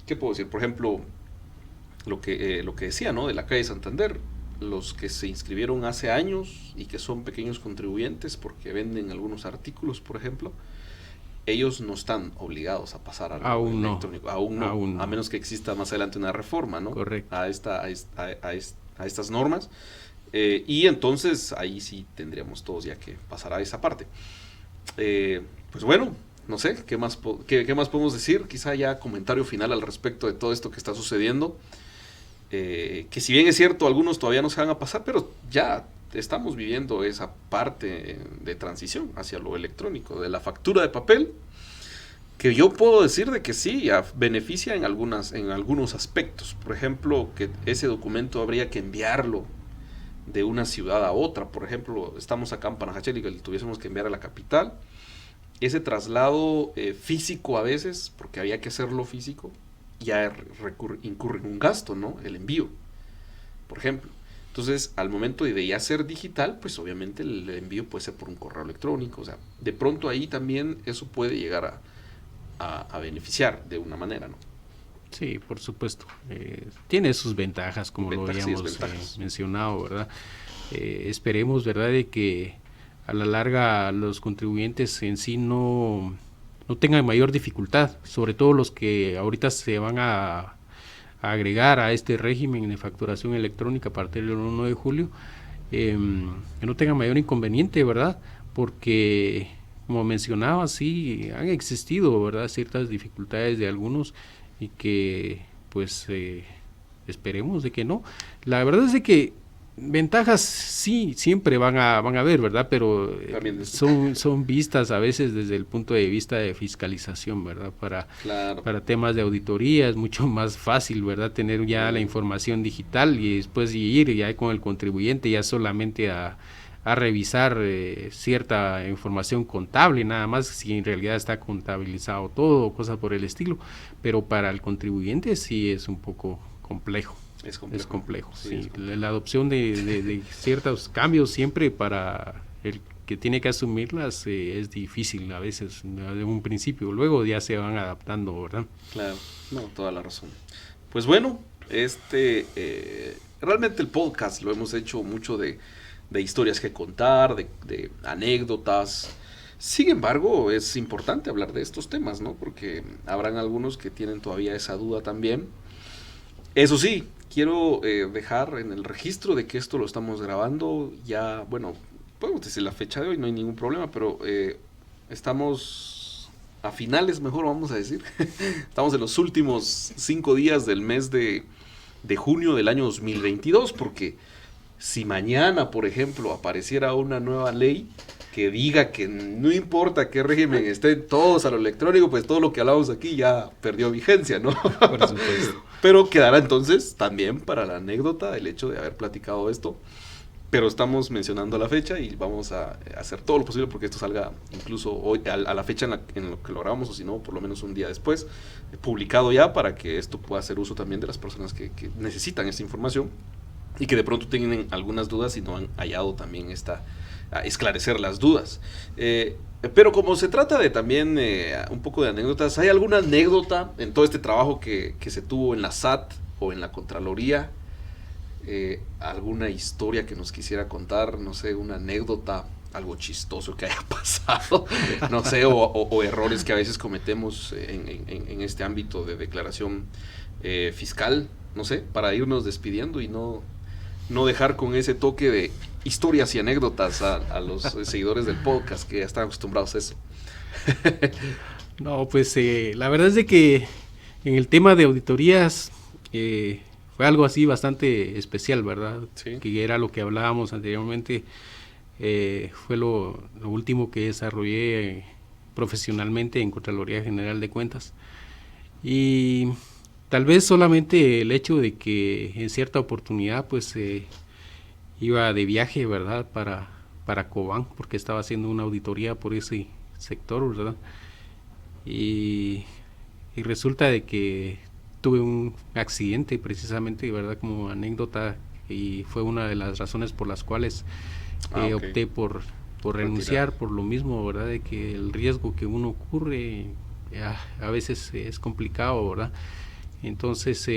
¿qué puedo decir? Por ejemplo, lo que decía, ¿no?, de la calle Santander. Los que se inscribieron hace años y que son pequeños contribuyentes porque venden algunos artículos, por ejemplo, ellos no están obligados a pasar al electrónico. Aún no, a menos que exista más adelante una reforma, ¿no? Correcto. A estas normas. Y entonces ahí sí tendríamos todos ya que pasar a esa parte. Pues bueno, no sé, ¿qué más podemos decir? Quizá ya comentario final al respecto de todo esto que está sucediendo. Que si bien es cierto, algunos todavía no se van a pasar, pero ya estamos viviendo esa parte de transición hacia lo electrónico, de la factura de papel, que yo puedo decir de que sí, beneficia en algunos aspectos. Por ejemplo, que ese documento habría que enviarlo de una ciudad a otra. Por ejemplo, estamos acá en Panajachel y que tuviésemos que enviar a la capital. Ese traslado físico a veces, porque había que hacerlo físico, ya incurre en un gasto, ¿no? El envío, por ejemplo. Entonces, al momento de ya ser digital, pues obviamente el envío puede ser por un correo electrónico. O sea, de pronto ahí también eso puede llegar a beneficiar de una manera, ¿no? Sí, por supuesto. Tiene sus ventajas, como lo habíamos mencionado, ¿verdad? Esperemos, ¿verdad?, de que a la larga los contribuyentes en sí no tengan mayor dificultad, sobre todo los que ahorita se van a agregar a este régimen de facturación electrónica a partir del 1 de julio, que no tengan mayor inconveniente, ¿verdad? Porque, como mencionaba, sí han existido, ¿verdad?, ciertas dificultades de algunos y que, pues, esperemos de que no. La verdad es de que ventajas sí siempre van a haber, ¿verdad? Pero son vistas a veces desde el punto de vista de fiscalización, ¿verdad? Para temas de auditoría es mucho más fácil, ¿verdad?, tener ya la información digital y después ir ya con el contribuyente ya solamente a revisar cierta información contable, nada más, si en realidad está contabilizado todo, cosas por el estilo. Pero para el contribuyente sí es un poco complejo. Es complejo, sí. La adopción de ciertos cambios siempre para el que tiene que asumirlas es difícil a veces de un principio, luego ya se van adaptando, ¿verdad? Claro, no, toda la razón. Pues bueno, realmente el podcast lo hemos hecho mucho de historias que contar, de anécdotas. Sin embargo, es importante hablar de estos temas, ¿no? Porque habrán algunos que tienen todavía esa duda también. Eso sí, quiero dejar en el registro de que esto lo estamos grabando ya, bueno, podemos decir la fecha de hoy, no hay ningún problema, pero estamos a finales, mejor vamos a decir. Estamos en los últimos 5 días del mes de junio del año 2022, porque si mañana, por ejemplo, apareciera una nueva ley que diga que no importa qué régimen estén todos a lo electrónico, pues todo lo que hablamos aquí ya perdió vigencia, ¿no? Por supuesto. Pero quedará entonces también para la anécdota el hecho de haber platicado esto. Pero estamos mencionando la fecha y vamos a hacer todo lo posible porque esto salga incluso hoy, a la fecha en lo que lo grabamos, o si no, por lo menos un día después, publicado ya, para que esto pueda hacer uso también de las personas que necesitan esta información y que de pronto tienen algunas dudas y no han hallado también a esclarecer las dudas. Pero como se trata de también un poco de anécdotas, ¿hay alguna anécdota en todo este trabajo que se tuvo en la SAT o en la Contraloría? ¿Alguna historia que nos quisiera contar? No sé, una anécdota, algo chistoso que haya pasado, no sé, o errores que a veces cometemos en este ámbito de declaración fiscal, no sé, para irnos despidiendo y no dejar con ese toque de historias y anécdotas a los seguidores del podcast que ya están acostumbrados a eso. No, pues la verdad es de que en el tema de auditorías fue algo así bastante especial, ¿verdad? Sí. Que era lo que hablábamos anteriormente, fue lo último que desarrollé profesionalmente en Contraloría General de Cuentas. Y tal vez solamente el hecho de que en cierta oportunidad pues iba de viaje, ¿verdad? Para Cobán, porque estaba haciendo una auditoría por ese sector, ¿verdad? Y resulta de que tuve un accidente precisamente, ¿verdad? Como anécdota, y fue una de las razones por las cuales Okay. opté por renunciar, por lo mismo, ¿verdad? De que el riesgo que uno ocurre a veces es complicado, ¿verdad? Entonces,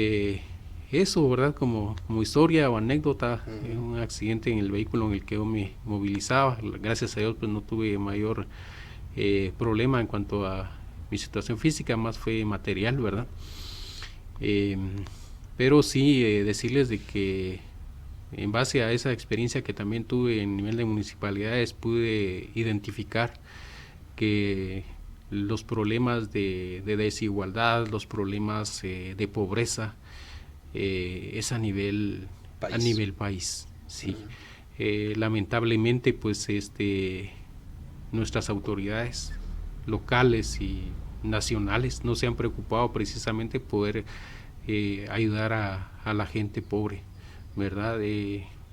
eso, ¿verdad? Como historia o anécdota, un accidente en el vehículo en el que yo me movilizaba. Gracias a Dios, pues no tuve mayor problema en cuanto a mi situación física, más fue material, ¿verdad? Pero sí, decirles de que en base a esa experiencia que también tuve en nivel de municipalidades, pude identificar que los problemas de desigualdad, los problemas de pobreza, es a nivel país, sí. Lamentablemente, pues nuestras autoridades locales y nacionales no se han preocupado precisamente poder ayudar a la gente pobre, ¿verdad?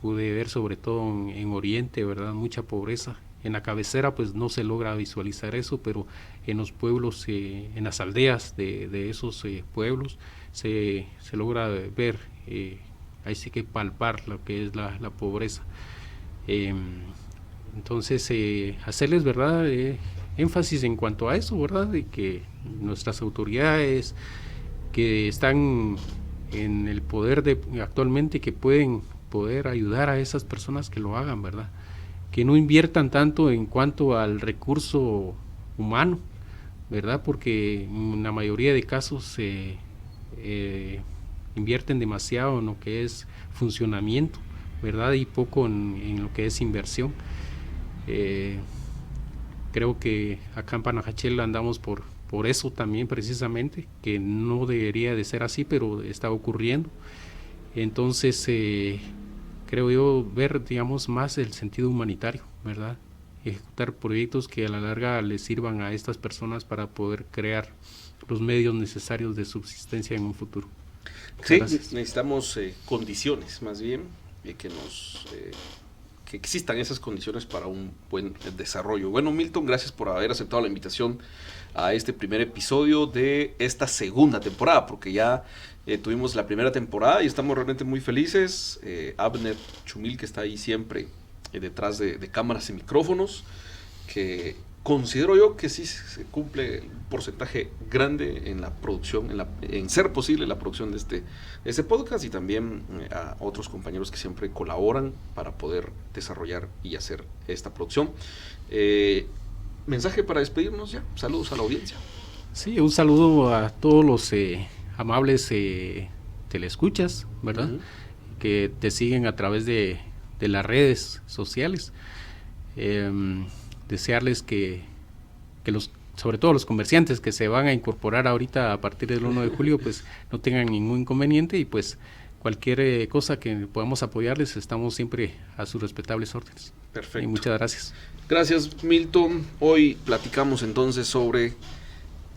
Pude ver sobre todo en Oriente, ¿verdad? Mucha pobreza. En la cabecera pues no se logra visualizar eso, pero en los pueblos, en las aldeas de esos pueblos se logra ver, ahí sí que palpar lo que es la pobreza. Entonces hacerles, ¿verdad? Énfasis en cuanto a eso, ¿verdad? De que nuestras autoridades que están en el poder actualmente, que pueden poder ayudar a esas personas, que lo hagan, ¿verdad? Que no inviertan tanto en cuanto al recurso humano, ¿verdad? Porque en la mayoría de casos invierten demasiado en lo que es funcionamiento, ¿verdad? Y poco en lo que es inversión. Creo que acá en Panajachel andamos por eso también, precisamente, que no debería de ser así, pero está ocurriendo. Entonces, creo yo ver, digamos, más el sentido humanitario, ¿verdad? Ejecutar proyectos que a la larga les sirvan a estas personas para poder crear los medios necesarios de subsistencia en un futuro. Sí, Gracias. necesitamos condiciones, más bien, que existan esas condiciones para un buen desarrollo. Bueno, Milton, gracias por haber aceptado la invitación a este primer episodio de esta segunda temporada, porque ya tuvimos la primera temporada y estamos realmente muy felices. Abner Chumil, que está ahí siempre detrás de cámaras y micrófonos, que considero yo que sí se cumple un porcentaje grande en la producción, en ser posible la producción de este podcast, y también a otros compañeros que siempre colaboran para poder desarrollar y hacer esta producción. Mensaje para despedirnos ya. Saludos a la audiencia. Sí, un saludo a todos los amables teleescuchas, ¿verdad? Uh-huh. Que te siguen a través de las redes sociales. Desearles que sobre todo los comerciantes que se van a incorporar ahorita a partir del 1 de julio, pues no tengan ningún inconveniente, y pues cualquier cosa que podamos apoyarles, estamos siempre a sus respetables órdenes. Perfecto. Y muchas gracias. Gracias, Milton. Hoy platicamos entonces sobre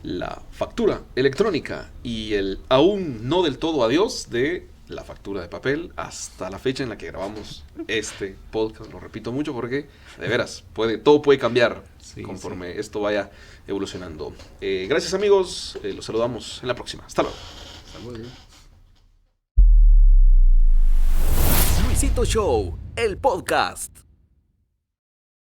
la factura electrónica y el aún no del todo adiós de la factura de papel hasta la fecha en la que grabamos este podcast. Lo repito mucho porque, de veras, todo puede cambiar conforme esto vaya evolucionando. Gracias, amigos. Los saludamos en la próxima. Hasta luego. Hasta luego. Luisito Show, el podcast.